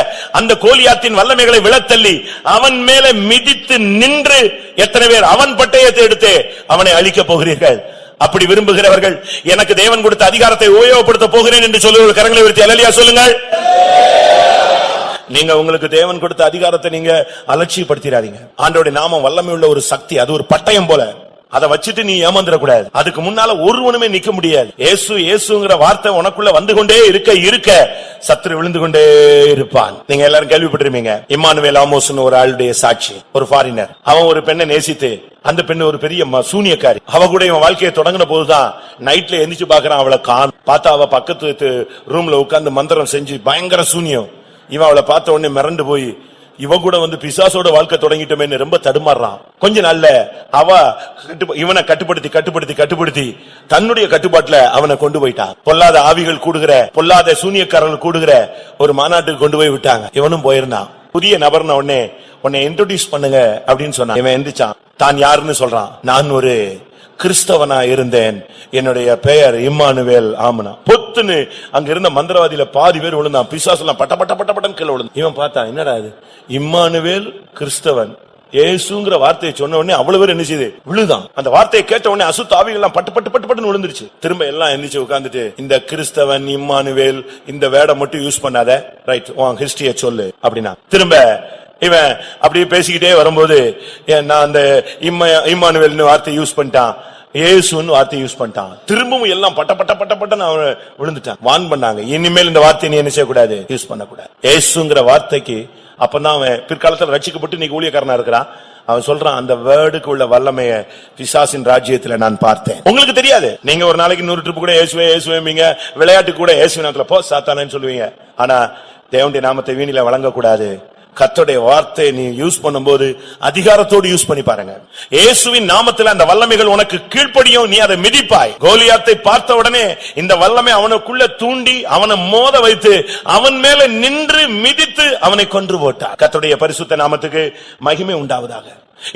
அந்த கோலியாத்தின் வல்லமைகளை விழத்தள்ளி அவன் மேல மிதித்து நின்று எத்தனை பேர் அவன் பட்டயத்தை எடுத்து அவனை அழிக்க போகிறீர்கள்? அப்படி விரும்புகிறவர்கள் எனக்கு தேவன் கொடுத்த அதிகாரத்தை உபயோகப்படுத்த போகிறேன் என்று சொல்லுவது கரங்களை உயர்த்தி அல்லேலூயா சொல்லுங்கள். நீங்க உங்களுக்கு தேவன் கொடுத்த அதிகாரத்தை நீங்க அலட்சியப்படுத்திடாதீங்க. ஆண்டவருடைய நாமம் வல்லமை உள்ள ஒரு சக்தி, அது ஒரு பட்டயம் போல. அதை வச்சுட்டு நீ ஏமாந்துட கூடாது. அதுக்கு முன்னால ஒருவனுமே நிக்க முடியாது. இயேசு இயேசுங்கிற வார்த்தை உனக்குள்ள வந்து கொண்டே இருக்க சத்துரு விழுந்து கொண்டே இருப்பான். நீங்க எல்லாரும் கேள்விப்பட்டிருப்பீங்க, இம்மானுவேல் ஆமோஸ்னு ஒரு ஆளுடைய சாட்சி. ஒரு ஃபாரினர், அவன் ஒரு பெண்ணை நேசித்து, அந்த பெண்ணு ஒரு பெரிய சூனியக்காரி. அவ கூட இவன் வாழ்க்கையை தொடங்கின போதுதான் நைட்ல எந்திரிச்சு பாக்குறான், அவளை பார்த்தா அவ பக்கத்து ரூம்ல உட்கார்ந்து மந்திரம் செஞ்சு பயங்கர சூனியம். இவன் அவளை பார்த்த உடனே மிரண்டு போய் இவன் கூட பிசாசோட வாழ்க்கை தொடங்கிட்டோமே ரொம்ப தடுமாறான். கொஞ்ச நாள்ல அவ இவனை கட்டுப்படுத்தி தன்னுடைய கட்டுப்பாட்டுல அவனை கொண்டு போயிட்டான். பொல்லாத ஆவிகள் கூடுகிற, பொல்லாத சூனியக்காரர்கள் கூடுகிற ஒரு மாநாட்டுக்கு கொண்டு போய் விட்டாங்க. இவனும் போயிருந்தான். புதிய நபர்ன உன்னை இன்ட்ரோடியூஸ் பண்ணுங்க அப்படின்னு சொன்னான். இவன் எந்திரிச்சான், தான் யாருன்னு சொல்றான். நான் ஒரு கிறிஸ்தவனா இருந்தேன், என்னுடைய பெயர் இம்மானுவேல் ஆமனா. பொத்துன்னு அங்க இருந்த மந்திரவாதியில பாதி பேர் விழுந்தான். பிசாசுலாம் பட்ட பட்ட பட்ட பட்டன் கீழ விழுந்தான். இவன் பார்த்தான், என்னடா இது, இம்மானுவேல் கிறிஸ்தவன் இயேசுங்கிற வார்த்தையை சொன்ன உடனே அவ்வளவு பேர் என்ன செய்து விழுதான். அந்த வார்த்தையை கேட்ட உடனே அசுத்த ஆவிகள் பட்டு பட்டு பட்டு பட்டுன்னு விழுந்துருச்சு. திரும்ப எல்லாம் எந்திரிச்சு உட்கார்ந்துட்டு, இந்த கிறிஸ்தவன் இம்மானுவேல் இந்த வேர்டை மட்டும் யூஸ் பண்ணாத, ரைட், உன் ஹிஸ்டரிய சொல்லு அப்படின்னா. திரும்ப இவன் அப்படியே பேசிக்கிட்டே வரும்போது நான் அந்த இம்மானுவேல்னு வார்த்தை யூஸ் பண்ணிட்டான், இயேசுன்னு வார்த்தை யூஸ் பண்ணிட்டான். திரும்பவும் எல்லாம் பட்ட பட்ட பட்ட பட்டன்னு அவன் விழுந்துட்டான். வான் பண்ணாங்க, இனிமேல் இந்த வார்த்தையை நீ என்ன செய்யக்கூடாது, யூஸ் பண்ணக்கூடாது. இயேசுங்கிற வார்த்தைக்கு அப்பதான் அவன் பிற்காலத்தில் ரட்சிக்கப்பட்டு நீ ஊழியக்காரனா இருக்கிறான். அவன் சொல்றான், அந்த வேர்டுக்கு உள்ள வல்லமைய பிசாசின் ராஜ்யத்துல நான் பார்த்தேன். உங்களுக்கு தெரியாது, நீங்க ஒரு நாளைக்கு 100 ட்ரிப் கூட இயேசுவேங்க, விளையாட்டு கூட இயேசுவின் நாமத்துல போ சாத்தானேன்னு சொல்லுவீங்க. ஆனா தேவனுடைய நாமத்தை வீணில வழங்கக்கூடாது. கர்த்தருடைய வார்த்தையை நீ யூஸ் பண்ணும்போது அதிகாரத்தோடு யூஸ் பண்ணி பாருங்க. இயேசுவின் நாமத்தில் அந்த வல்லமைகள் உனக்கு கீழ்ப்படியும், நீ அதை மிதிப்பாய். கோலியாத்தை பார்த்த உடனே இந்த வல்லமை அவனுக்குள்ள தூண்டி அவனை மோத வைத்து அவன் மேல நின்று மிதித்து அவனை கொன்று போட்டார். கர்த்தருடைய பரிசுத்த நாமத்துக்கு மகிமை உண்டாவதாக.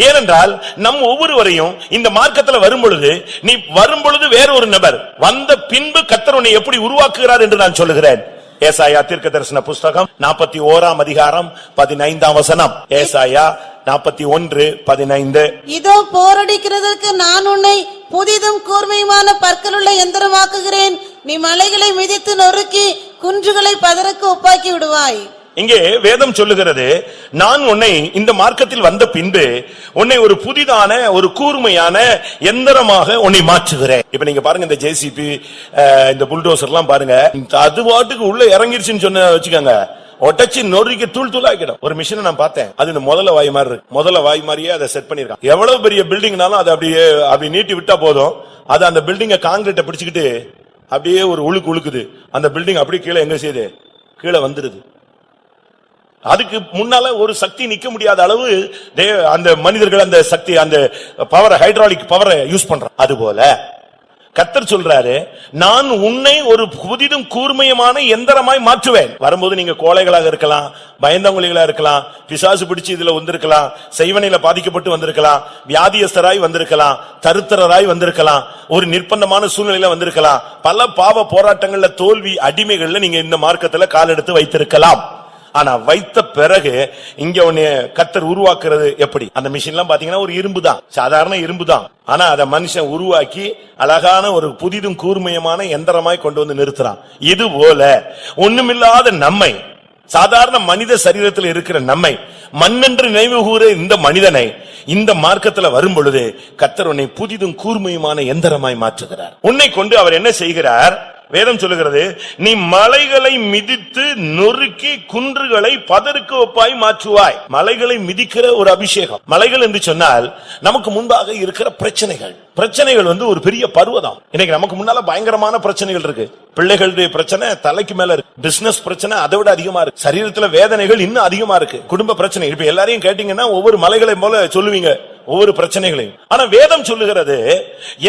ஏனென்றால் நம் ஒவ்வொருவரையும் இந்த மார்க்கத்தில் வரும்பொழுது, நீ வரும்பொழுது வேற ஒரு நபர், வந்த பின்பு கர்த்தர் உன்னை எப்படி உருவாக்குகிறார் என்று நான் சொல்லுகிறேன். ஏசாயா தீர்க்கதரிசன புஸ்தகம் 41ஆம் அதிகாரம் 15ஆம் வசனம். ஏசாயா 41:15. இதோ போரடிக்கிறதற்கு நான் உன்னை புதிதும் கூர்மையுமான பற்களுள்ள எந்திரமாக்குகிறேன். நீ மலைகளை மிதித்து நொறுக்கி குன்றுகளை பதருக்கு ஒப்பாக்கி விடுவாய். இங்கே வேதம் சொல்லுகிறது, நான் உன்னை இந்த மார்க்கத்தில் வந்த பின்பு உன்னை ஒரு புதிதான ஒரு கூர்மையான எந்திரமாக உன்னை மாற்றுகிறேன். இப்ப நீங்க பாருங்க, இந்த ஜேசிபி இந்த புல்டோசர் எல்லாம் பாருங்க, அது பாட்டுக்கு உள்ள இறங்கிருச்சுன்னு சொன்ன வச்சுக்கோங்க, ஒட்டச்சி நொறுக்கி தூள் தூளாக்கிடும். ஒரு மிஷினை நான் பார்த்தேன், அது இந்த முதல்ல வாய் மாதிரி இருக்கு. முதல்ல வாய் மாதிரியே அதை செட் பண்ணிருக்கான். எவ்வளவு பெரிய பில்டிங்னாலும் அதை அப்படியே அப்படி நீட்டி விட்டா போதும், அது அந்த பில்டிங்க காங்கிரீட்டை பிடிச்சுக்கிட்டு அப்படியே ஒரு உழுக்குது. அந்த பில்டிங் அப்படியே கீழே எங்க செய்யுது, கீழே வந்துருது. அதுக்கு முன்னால ஒரு சக்தி நிக்க முடியாத அளவு அந்த மனிதர்கள் அந்த சக்தி, அந்த பவரை, ஹைட்ராலிக் பவரை யூஸ் பண்றான். அதுபோல கர்த்தர் சொல்றாரு, நான் உன்னை ஒரு புதிதும் கூர்மையுமான எந்திரமாய் மாற்றுவேன். வரும்போது நீங்க கோழைகளாக இருக்கலாம், பயந்தவங்களிகளா இருக்கலாம், பிசாசு பிடிச்சு இதுல வந்திருக்கலாம், செய்வனையில பாதிக்கப்பட்டு வந்திருக்கலாம், வியாதியஸ்தராய் வந்திருக்கலாம், தருத்தராய் வந்திருக்கலாம், ஒரு நிர்பந்தமான சூழ்நிலையில வந்திருக்கலாம், பல பாவ போராட்டங்கள்ல தோல்வி அடிமைகள்ல நீங்க இந்த மார்க்கத்துல கால் எடுத்து வைத்திருக்கலாம். ஆனா வைத்த பிறகு இங்க உன்னை கர்த்தர் உருவாக்குறது எப்படி? அந்த மிஷின் எல்லாம் பாத்தீங்கன்னா ஒரு இரும்பு தான், சாதாரண இரும்பு தான். ஆனா அத மனுஷன் உருவாக்கி அழகான ஒரு புதிதும் கூர்மையமான எந்திரமாய் கொண்டு வந்து நிறுத்துறான். இது போல ஒண்ணுமில்லாத நம்மை, சாதாரண மனித சரீரத்தில் இருக்கிற நம்மை, மண்ணென்று நினைவு கூற இந்த மனிதனை இந்த மார்க்கத்துல வரும் பொழுது கர்த்தர் உன்னை புதிதும் கூர்மையுமான எந்திரமாய் மாற்றுகிறார். உன்னை கொண்டு அவர் என்ன செய்கிறார்? வேதம் சொல்லுகிறது, நீ மலைகளை மிதித்து நொறுக்கி குன்றுகளை பதருக்கு ஒப்பாய் மாற்றுவாய். மலைகளை மிதிக்கிற ஒரு அபிஷேகம். மலைகள் என்று சொன்னால் நமக்கு முன்பாக இருக்கிற பிரச்சனைகள் ஒரு பெரிய பர்வதம். இன்னைக்கு நமக்கு முன்னால பயங்கரமான பிரச்சனைகள் இருக்கு. பிள்ளைகளுடைய பிரச்சனை தலைக்கு மேல இருக்கு, பிசினஸ் பிரச்சனை அதை விட அதிகமா இருக்கு, சரீரத்துல வேதனைகள் இன்னும் அதிகமா இருக்கு, குடும்ப பிரச்சனை. இப்ப எல்லாரையும் கேட்டீங்கன்னா ஒவ்வொரு மலைகளை போல சொல்லுவீங்க, ஒவ்வொரு பிரச்சனைகளையும். ஆனா வேதம் சொல்லுகிறது,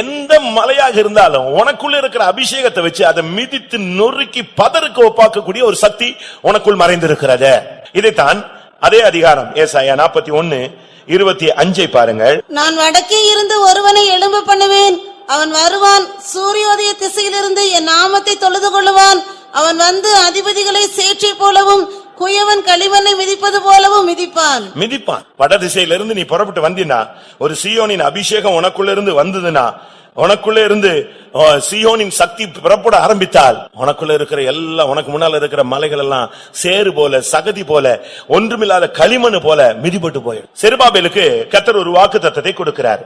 எந்த மலையாக இருந்தாலும் உனக்குள்ள இருக்கிற அபிஷேகத்தை வச்சு அதை மிதித்து நொறுக்கி பதருக்கு ஒப்பாக்கக்கூடிய ஒரு சக்தி உனக்குள் மறைந்திருக்கிறது. இதைத்தான் அதே அதிகாரம் ஏசாயா 41:25 பாருங்கள். நான் வடக்கே இருந்து ஒருவனை எழும்ப பண்ணுவேன், அவன் வருவான், சூரியோதய திசையிலிருந்து என் நாமத்தை தொழுது கொள்ளுவான். அவன் வந்து அதிபதிகளை சேற்றை போலவும் குயவன் களிமண்ணை மிதிப்பது போலவும் மிதிப்பான். வட திசையிலிருந்து நீ புறப்பட்டு வந்தினா, ஒரு சீயோனின் அபிஷேகம் உனக்குள்ள இருந்து வந்ததுன்னா, உனக்குள்ள இருந்து சீயோனின் சக்தி புறப்பட ஆரம்பித்தால் உனக்குள்ள இருக்கிற எல்லாம், உனக்கு முன்னால இருக்கிற மலைகள் எல்லாம் சேறு போல, சகதி போல, ஒன்றுமில்லாத களிமண் போல மிதிபட்டு போயிடும். செருபாபேலுக்கு கர்த்தர் ஒரு வாக்குத்தத்தத்தை கொடுக்கிறார்.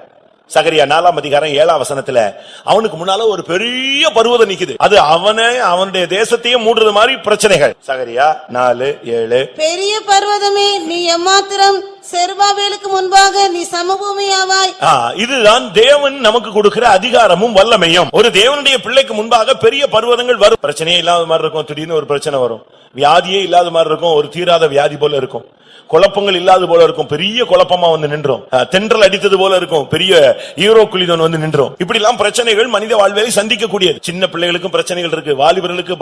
சகரியா 4:7 அவனுக்கு முன்னால ஒரு பெரிய பர்வதம் நிக்குது. அது அவனுடைய தேசத்தையே மூடுறது மாதிரி பிரச்சனைகள். சகரியா 4:7 பெரிய பர்வதமே நீ எம்மாத்திரம், செருபாபேலுக்கு முன்பாக நீ சமபூமி ஆவாய். இதுதான் தேவன் நமக்கு கொடுக்கிற அதிகாரமும் வல்லமையும். ஒரு தேவனுடைய பிள்ளைக்கு முன்பாக பெரிய பர்வதங்கள் வரும். பிரச்சனையே இல்லாத மாதிரி இருக்கும், திடீர்னு ஒரு பிரச்சனை வரும். வியாதியே இல்லாத மாதிரி இருக்கும், ஒரு தீராத வியாதி போல இருக்கும். குழப்பங்கள் இல்லாத போல இருக்கும், பெரிய குழப்பமா வந்து நின்றோம். தென்றல் அடித்தது போல இருக்கும், பெரிய ஈரோ குளிதன் வந்து நின்றோம். இப்படி எல்லாம் பிரச்சனைகள் மனித வாழ்வியலை சந்திக்க கூடியது. சின்ன பிள்ளைகளுக்கும் பிரச்சனைகள் இருக்கு, வாலிபர்களுக்கு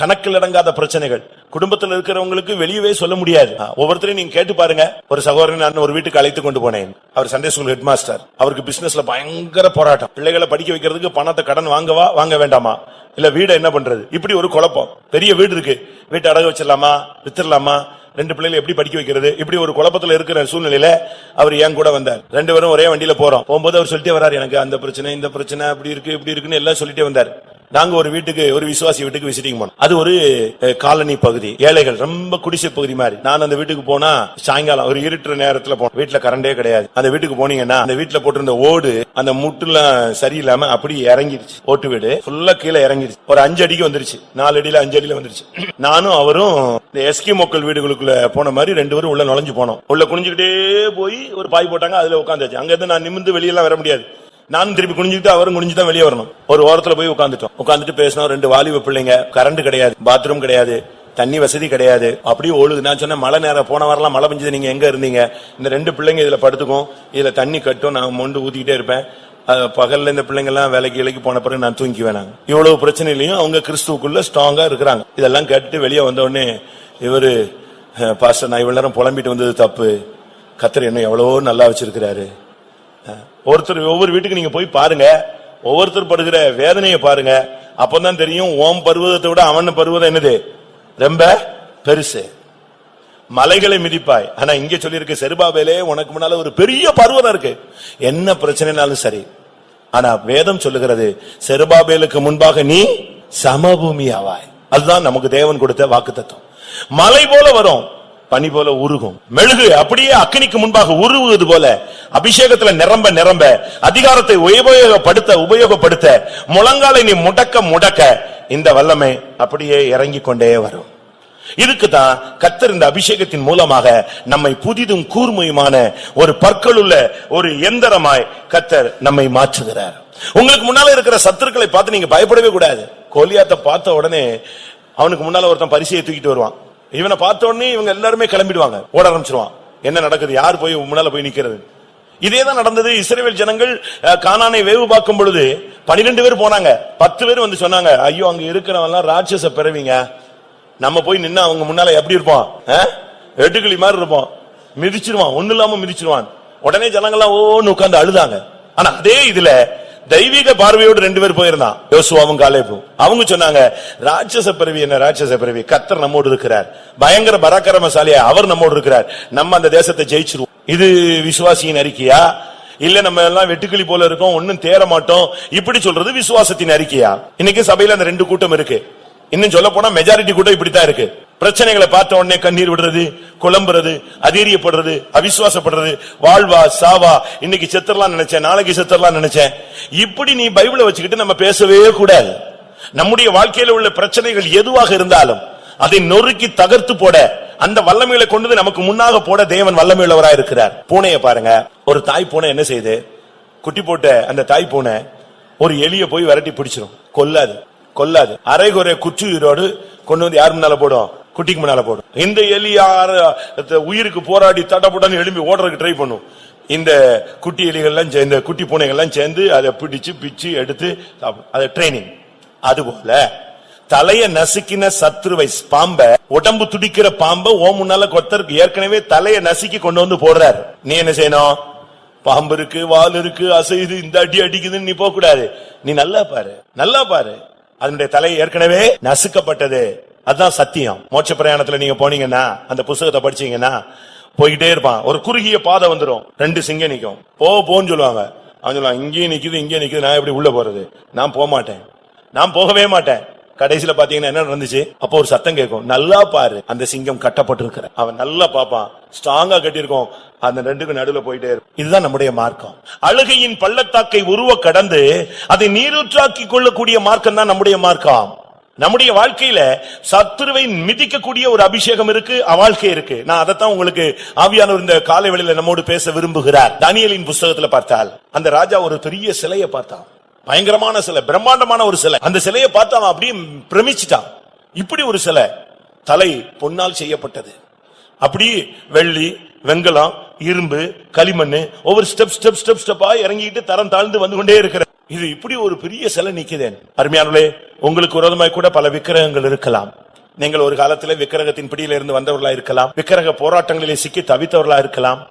கணக்கில் அடங்காத பிரச்சனைகள், குடும்பத்தில் இருக்கிறவங்களுக்கு வெளியவே சொல்ல முடியாது. ஒவ்வொருத்தரையும் நீங்க கேட்டு பாருங்க. ஒரு சகோதரன் நான் ஒரு வீட்டுக்கு அழைத்து கொண்டு போனேன். அவர் சண்டே ஸ்கூல் ஹெட் மாஸ்டர். அவருக்கு பிசினஸ்ல பயங்கர போராட்டம். பிள்ளைகளை படிக்க வைக்கிறதுக்கு பணத்தை கடன் வாங்கவா வாங்க வேண்டாமா, இல்ல வீடை என்ன பண்றது, இப்படி ஒரு குழப்பம். பெரிய வீடு இருக்கு, வீட்டை அடகு வச்சிடலாமா வித்துடலாமா, 2 பிள்ளைகளை எப்படி படிக்க வைக்கிறது, இப்படி ஒரு குழப்பத்துல இருக்கிற சூழ்நிலையில அவர் என் கூட வந்தார். 2 பேரும் ஒரே வண்டியில போறோம். போகும்போது அவர் சொல்லிட்டே வர்றாரு, எனக்கு அந்த பிரச்சனை இந்த பிரச்சனை அப்படி இருக்கு இப்படி இருக்குன்னு எல்லாம் சொல்லிட்டே வந்தார். நாங்க ஒரு வீட்டுக்கு, ஒரு விசுவாசி வீட்டுக்கு விசிட்டிங் போனோம். அது ஒரு காலனி பகுதி, ஏழைகள், ரொம்ப குடிசை பகுதி மாதிரி. நான் அந்த வீட்டுக்கு போனா சாயங்காலம் ஒரு இருட்டுற நேரத்துல போனோம். வீட்டுல கரண்டே கிடையாது. அந்த வீட்டுக்கு போனீங்கன்னா அந்த வீட்டுல போட்டிருந்த ஓடு அந்த முட்டுலாம் சரியில்லாம அப்படி இறங்கிருச்சு. ஓட்டு வீடு ஃபுல்லா கீழே இறங்கிருச்சு. ஒரு 5 அடிக்கு வந்துருச்சு, 4 அடியில 5 அடியில வந்துருச்சு. நானும் அவரும் இந்த எஸ்கி மக்கள் வீடுகளுக்குள்ள போன மாதிரி 2 பேரும் உள்ள நுழைஞ்சு போனோம். உள்ள குனிஞ்சுக்கிட்டே போய் ஒரு பாய் போட்டாங்க, அதுல உட்காந்துச்சு. அங்க இருந்து நான் நிமிந்து வெளியெல்லாம் வர முடியாது. நானும் திருப்பி குனிஞ்சுட்டு அவரும் குனிஞ்சுதான் வெளியே வரணும். ஒரு ஓரத்துல போய் உட்காந்துட்டோம். உட்காந்துட்டு பேசினோம். 2 வாலிப பிள்ளைங்க, கரண்ட் கிடையாது, பாத்ரூம் கிடையாது, தண்ணி வசதி கிடையாது, அப்படியே ஒழுது. நான் சொன்ன மழை நேரம், போன வாரம் மழை பெஞ்சது, நீங்க எங்க இருந்தீங்க? இந்த 2 பிள்ளைங்க இதுல படுத்துக்கும், இதுல தண்ணி கட்டும், நான் மொண்டு ஊத்திக்கிட்டே இருப்பேன். பகல்ல இந்த பிள்ளைங்க எல்லாம் வேலைக்கு போன பிறகு நான் தூங்கிக்குவேன். நாங்க இவ்வளவு பிரச்சனையிலையும் அவங்க கிறிஸ்துவுக்குள்ள ஸ்ட்ராங்கா இருக்கிறாங்க. இதெல்லாம் கேட்டு வெளியே வந்த உடனே இவரு, பாஸ்டர் நான் இவ்வளவு நேரம் புலம்பிட்டு வந்தது தப்பு, கர்த்தர் என்ன எவ்வளவோ நல்லா வச்சிருக்கிறாரு. ஒருத்தர் ஒவ்வொரு வீட்டுக்கு நீங்க போய் பாருங்க, ஒவ்வொருத்தர் படுகிற வேதனையை பாருங்க. அப்பதான் தெரியும் ஓம் பர்வதத்தை விட அவன் பர்வதம் என்னது ரொம்ப பெருசு. மலைகளை மிதிப்பாய். ஆனா இங்க சொல்லியிருக்கு, செருபாபேலே உனக்கு முன்னால ஒரு பெரிய பர்வதம் இருக்கு, என்ன பிரச்சனைனாலும் சரி. ஆனா வேதம் சொல்லுகிறது, செருபாபேலுக்கு முன்பாக நீ சமபூமி ஆவாய். அதுதான் நமக்கு தேவன் கொடுத்த வாக்குத்தத்தம். மலை போல வரும், பனி போல உருகும். மெழுகு அப்படியே அக்கினிக்கு முன்பாக உருவுவது போல அபிஷேகத்துல நிரம்ப நிரம்ப, அதிகாரத்தை உபயோகப்படுத்த முழங்காலை நீ முடக்க இந்த வல்லமை அப்படியே இறங்கிக் கொண்டே வரும். இதுக்குதான் கர்த்தர் இந்த அபிஷேகத்தின் மூலமாக நம்மை புதிதும் கூர்மையுமான ஒரு பற்களுள்ள ஒரு எந்திரமாய் கர்த்தர் நம்மை மாற்றுகிறார். உங்களுக்கு முன்னால இருக்கிற சத்துருக்களை பார்த்து நீங்க பயப்படவே கூடாது. கோலியாத்தை பார்த்த உடனே அவனுக்கு முன்னால ஒருத்தன் பரிசையை தூக்கிட்டு வருவான். இவனை பார்த்த உடனே இவங்க எல்லாருமே கிளம்பிடுவாங்க, ஓட ஆரம்பிச்சிருவான். என்ன நடக்குது, யார் போய் முன்னால போய் நிக்கிறது? இதேதான் நடந்தது. இஸ்ரவேல் ஜனங்கள் கானானை வேவு பார்க்கும் பொழுது 12 பேர் போனாங்க. 10 பேர் வந்து சொன்னாங்க, ஐயோ அங்க இருக்கிறவங்க எல்லாம் ராட்சச பிறவிங்க, நம்ம போய் நின்னா அவங்க முன்னால எப்படி இருப்போம், வெட்டுக்கிளி மாதிரி இருப்போம், மிதிச்சிருவான், ஒண்ணு இல்லாம மிதிச்சிருவான். உடனே ஜனங்கள்லாம் ஓன்னு உட்கார்ந்து அழுதாங்க. ஆனா அதே இதுல தெய்வீக பார்வையோடு 2 பேர் போயிருந்தான், யோசுவாவும் காலேபும். அவங்க சொன்னாங்க, ராட்சச பிறவி என்ன ராட்சச பிறவி, கர்த்தர் நம்மோடு இருக்கிறார், பயங்கர பராக்கிரமசாலியா அவர் நம்மோடு இருக்கிறார், நம்ம அந்த தேசத்தை ஜெயிச்சிருவோம். இது விசுவாசியின் அறிக்கையா, இல்ல நம்ம எல்லாம் வெட்டுக்கிளி போல இருக்கோம், ஒன்னும் தேர மாட்டோம், இப்படி சொல்றது விசுவாசத்தின் அறிக்கையா? இன்னைக்கு சபையில அந்த 2 கூட்டம் இருக்கு. இன்னும் சொல்ல போனா மெஜாரிட்டி கூட்டம் இப்படித்தான் இருக்கு. பிரச்சனைகளை பார்த்த உடனே கண்ணீர் விடுறது, குழம்புறது, அதீரியப்படுறது, அவிசுவாசப்படுறது, வாழ்வா சாவா, இன்னைக்கு செத்துறலாம் நினைச்சேன், நாளைக்கு செத்துறலாம் நினைச்சேன். இப்படி நீ பைபிளை வச்சுக்கிட்டு நம்ம பேசவே கூடாது. நம்முடைய வாழ்க்கையில உள்ள பிரச்சனைகள் எதுவாக இருந்தாலும் அதை நொறுக்கி தகர்த்து போட, அந்த வல்லமைகளை கொண்டு நமக்கு முன்னாக போட தேவன் வல்லமையுள்ளவராக இருக்கிறார். பூனையை பாருங்க, ஒரு தாய் பூனை என்ன செய்யுது, குட்டி போட்ட அந்த தாய் பூனை ஒரு எலிய போய் விரட்டி பிடிச்சிரும், கொல்லாது. அரைகுறை குற்றுயிரோடு கொண்டு வந்து யார் முன்னால போடும், குட்டிக்கு முன்னால போடும். இந்த எலி உயிருக்கு போராடி தடபுடன்னு எழும்பி ஓடுறதுக்கு ட்ரை பண்ணும். இந்த குட்டி எலிகள்லாம் இந்த குட்டி பூனைகள்லாம் சேர்ந்து அதை பிடிச்சு பிச்சு எடுத்து அது ட்ரைனிங். அதுபோல தலைய நசுக்கின சத்ருவை, பாம்ப, உடம்பு துடிக்கிற பாம்ப ஓ முன்னால கொத்தருக்கு ஏற்கனவே தலைய நசுக்கி கொண்டு வந்து போடுறாரு. நீ என்ன செய்யணும், பாம்பு இருக்கு, வால் இருக்கு, அசைது, இந்த அடி அடிக்குதுன்னு நீ போக கூடாது. நீ நல்லா பாரு, அதனுடைய தலை ஏற்கனவே நசுக்கப்பட்டது. அதுதான் சத்தியம். மோட்ச பிரயாணத்துல நீங்க போனீங்கன்னா, அந்த புத்தகத்தை படிச்சீங்கன்னா, போய்கிட்டே இருப்பான். ஒரு குறுகிய பாதை வந்துடும், 2 சிங்கம் நிக்கும், போன்னு சொல்லுவாங்க. அவன் சொல்லுவான், இங்கேயும் நிக்குது, நான் எப்படி உள்ள போறது? நான் போக மாட்டேன், நான் போகவே மாட்டேன். கடைசியில பாத்தீங்கன்னா என்ன நடந்துச்சு? அப்போ ஒரு சத்தம் கேட்கும், நல்லா பாரு, அந்த சிங்கம் கட்டப்பட்டிருக்கிற. அவன் நல்லா பாப்பான், ஸ்ட்ராங்கா கட்டியிருக்கோம், அந்த ரெண்டுக்கு நடுவுல போயிட்டே இருக்கும். இதுதான் நம்முடைய மார்க்கம். அழுகையின் பள்ளத்தாக்கை உருவ கடந்து அதை நீரூற்றாக்கி கொள்ளக்கூடிய மார்க்கம் தான் நம்முடைய மார்க்கம். நம்முடைய வாழ்க்கையில சத்துருவை மிதிக்கக்கூடிய ஒரு அபிஷேகம் இருக்கு, வாழ்க்கை இருக்கு. நான் அதைத்தான் உங்களுக்கு ஆவியானவர் இந்த காலை வேளையில நம்மோடு பேச விரும்புகிறார். தானியேலின் புஸ்தகத்துல பார்த்தால் அந்த ராஜா ஒரு பெரிய சிலையை பார்த்தான், பயங்கரமான சிலை, பிரம்மாண்டமான ஒரு சிலை. அந்த சிலையை பார்த்து அவன் அப்படியே பிரமிச்சிட்டான். இப்படி ஒரு சிலை, தலை பொன்னால் செய்யப்பட்டது, அப்படி வெள்ளி, வெங்கலம், இரும்பு, களிமண், ஒவ்வொரு ஸ்டெப்பா இறங்கிட்டு தரம் தாழ்ந்து வந்து கொண்டே இருக்கிற இது இப்படி ஒரு பெரிய சிலை நிக்குதேன். அருமையானவர்களே, உங்களுக்கு விரோதமாய் கூட பல விக்கிரகங்கள் இருக்கலாம். நீங்கள் ஒரு காலத்தில் விக்கிரகத்தின் பிடியில இருந்து வந்தவர்களா இருக்கலாம், விக்கிரக போராட்டங்களிலே சிக்கி தவித்தவர்களா இருக்கலாம்.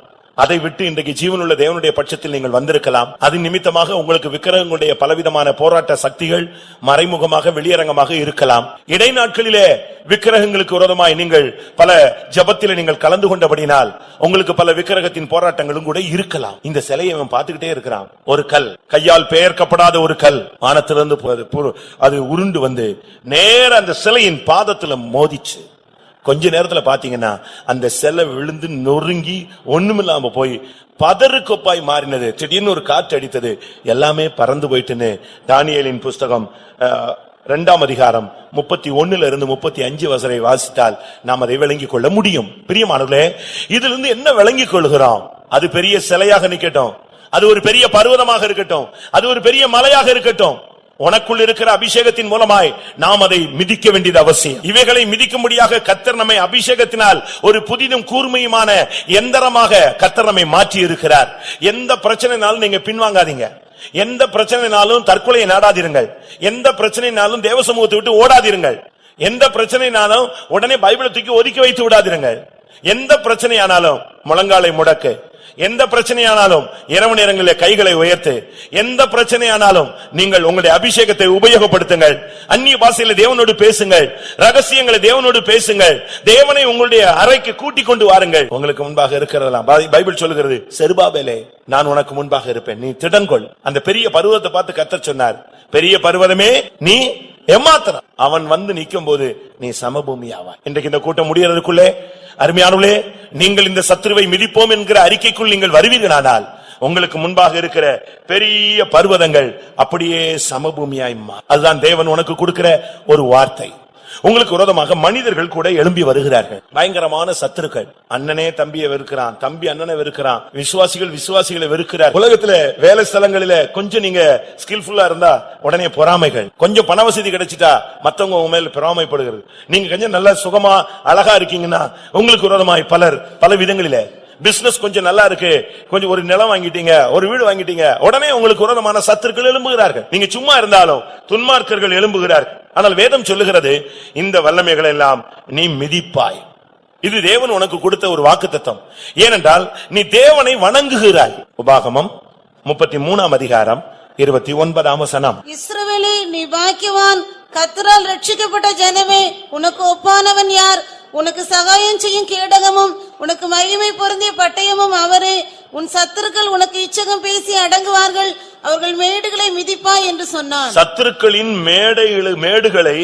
அதை விட்டு இன்றைக்கு ஜீவனுள்ள தேவனுடைய பட்சத்தில் நீங்கள் வந்திருக்கலாம். அது நிமித்தமாக உங்களுக்கு விக்கிரகங்களுடைய பலவிதமான போராட்ட சக்திகள் மறைமுகமாக வெளியரங்கமாக இருக்கலாம். இடைநாட்களிலே விக்கிரகங்களுக்கு விரோதமாய் நீங்கள் பல ஜபத்திலே நீங்கள் கலந்து கொண்டபடினால் உங்களுக்கு பல விக்கிரகத்தின் போராட்டங்களும் கூட இருக்கலாம். இந்த சிலையை அவன் பார்த்துக்கிட்டே இருக்கிறான். ஒரு கல், கையால் பெயர்க்கப்படாத ஒரு கல் வானத்திலிருந்து அது உருண்டு வந்து நேர அந்த சிலையின் பாதத்துல மோதிச்சு. கொஞ்ச நேரத்துல பாத்தீங்கன்னா அந்த சிலை விழுந்து நொறுங்கி ஒண்ணுமில்லாம போய் பதறு கொப்பாய் மாறினது. திடீர்னு ஒரு காற்று அடித்தது, எல்லாமே பறந்து போயிட்டுன்னு தானியேலின் புஸ்தகம் 2ஆம் அதிகாரம் 31 to 35 வரை வாசித்தால் நாம் அதை விளங்கிக் கொள்ள முடியும். பிரியமானவர்களே, இதுல இருந்து என்ன விளங்கிக் கொள்கிறோம்? அது பெரிய சிலையாக நிக்கட்டும், அது ஒரு பெரிய பர்வதமாக இருக்கட்டும், அது ஒரு பெரிய மலையாக இருக்கட்டும், உனக்குள் இருக்கிற அபிஷேகத்தின் மூலமாய் நாம் அதை மிதிக்க வேண்டியது அவசியம். இவைகளை மிதிக்கும்படியாக கர்த்தர் நம்மை அபிஷேகத்தினால் ஒரு புதிதும் கூர்மையுமான எந்திரமாக கர்த்தர் நம்மை மாற்றி இருக்கிறார். எந்த பிரச்சனைனாலும் நீங்க பின்வாங்காதீங்க, எந்த பிரச்சனைனாலும் தற்கொலையை நாடாதீர்கள், எந்த பிரச்சனைனாலும் தேவ சமூகத்தை விட்டு ஓடாதீர்கள், எந்த பிரச்சனைனாலும் உடனே பைபிளை தூக்கி ஒதுக்கி வைத்து விடாதீர்கள். எந்த பிரச்சனையானாலும் முழங்காலை முடக்கு, எந்த பிரச்சனையானாலும் இரவு நேரங்களில் கைகளை உயர்த்து, எந்த பிரச்சனையானாலும் நீங்கள் உங்களுடைய அபிஷேகத்தை உபயோகப்படுத்துங்கள். அந்நிய பாஷையில தேவனோடு பேசுங்கள், ரகசியங்களை தேவனோடு பேசுங்கள், தேவனை உங்களுடைய அறைக்கு கூட்டிக் கொண்டு வாருங்கள். உங்களுக்கு முன்பாக இருக்கிறதெல்லாம் பைபிள் சொல்லுகிறது, செருபாபேலே நான் உனக்கு முன்பாக இருப்பேன், நீ திடன்கொள். அந்த பெரிய பர்வதத்தை பார்த்து கர்த்தர் சொன்னார், பெரிய பர்வதமே நீ ஏமாத்திரம். அவன் வந்து நிற்கும் போது நீ சமபூமி ஆவாய். இன்றைக்கு இந்த கூட்டம் முடியறதுக்குள்ளே அருமையானவர்களே, நீங்கள் இந்த சத்துருவை மிதிப்போம் என்கிற அறிக்கைக்குள் நீங்கள் வருவீர்களானால் உங்களுக்கு முன்பாக இருக்கிற பெரிய பர்வதங்கள் அப்படியே சமபூமியாய் மாறும். அதுதான் தேவன் உனக்கு கொடுக்கிற ஒரு வார்த்தை. உங்களுக்கு விரோதமாக மனிதர்கள் கூட எழும்பி வருகிறார்கள், பயங்கரமான சத்துருக்கள். அண்ணனே தம்பியை வெறுக்கிறான், தம்பி அண்ணனை வெறுக்கிறான், விசுவாசிகளை வெறுக்கிறார். உலகத்துல வேலை ஸ்தலங்களில கொஞ்சம் நீங்க ஸ்கில்ஃபுல்லா இருந்தா உடனே பொறாமைகள், கொஞ்சம் பண வசதி கிடைச்சிட்டா மத்தவங்க உங்க மேல பொறாமைப்படுகிறது. நீங்க கொஞ்சம் நல்ல சுகமா அழகா இருக்கீங்கன்னா உங்களுக்கு விரோதமாய் பலர் பல விதங்களில, பிசினஸ் கொஞ்சம் நல்லா இருக்கு, கொஞ்சம் ஒரு நிலம் வாங்கிட்டீங்க, ஒரு வீடு வாங்கிட்டீங்க, உடனே உங்களுக்கு விரோதமான சத்துருக்கள் எழும்புகிறார்கள். நீங்க சும்மா இருந்தாலும் துன்மார்க்கர்கள் எழும்புகிறார்கள். ஆனால் வேதம் சொல்லுகிறது, இந்த வல்லமைகளை எல்லாம் நீ மிதிப்பாய். இது தேவன் உனக்கு கொடுத்த ஒரு வாக்குத்தத்தம். ஏனென்றால் நீ தேவனை வணங்குகிறாய். உபாகமம் 33ஆம் அதிகாரம் 29ஆம் வசனம். இஸ்ரவேலே, நீ பாக்கியவான், கர்த்தரால் ரட்சிக்கப்பட்ட ஜனமே, உனக்கு ஒப்பானவன் யார்? உனக்கு சகாயம் செய்யும் கேடகமும் உனக்கு மகிமை பொருந்திய பட்டயமும் அவரே. உன் சத்துருக்கள் உனக்கு இச்சகம் பேசி அடங்குவார்கள், அவர்கள் மேடுகளை மிதிப்பாய் என்று சொன்னான். சத்துருக்களின் மேடுகளை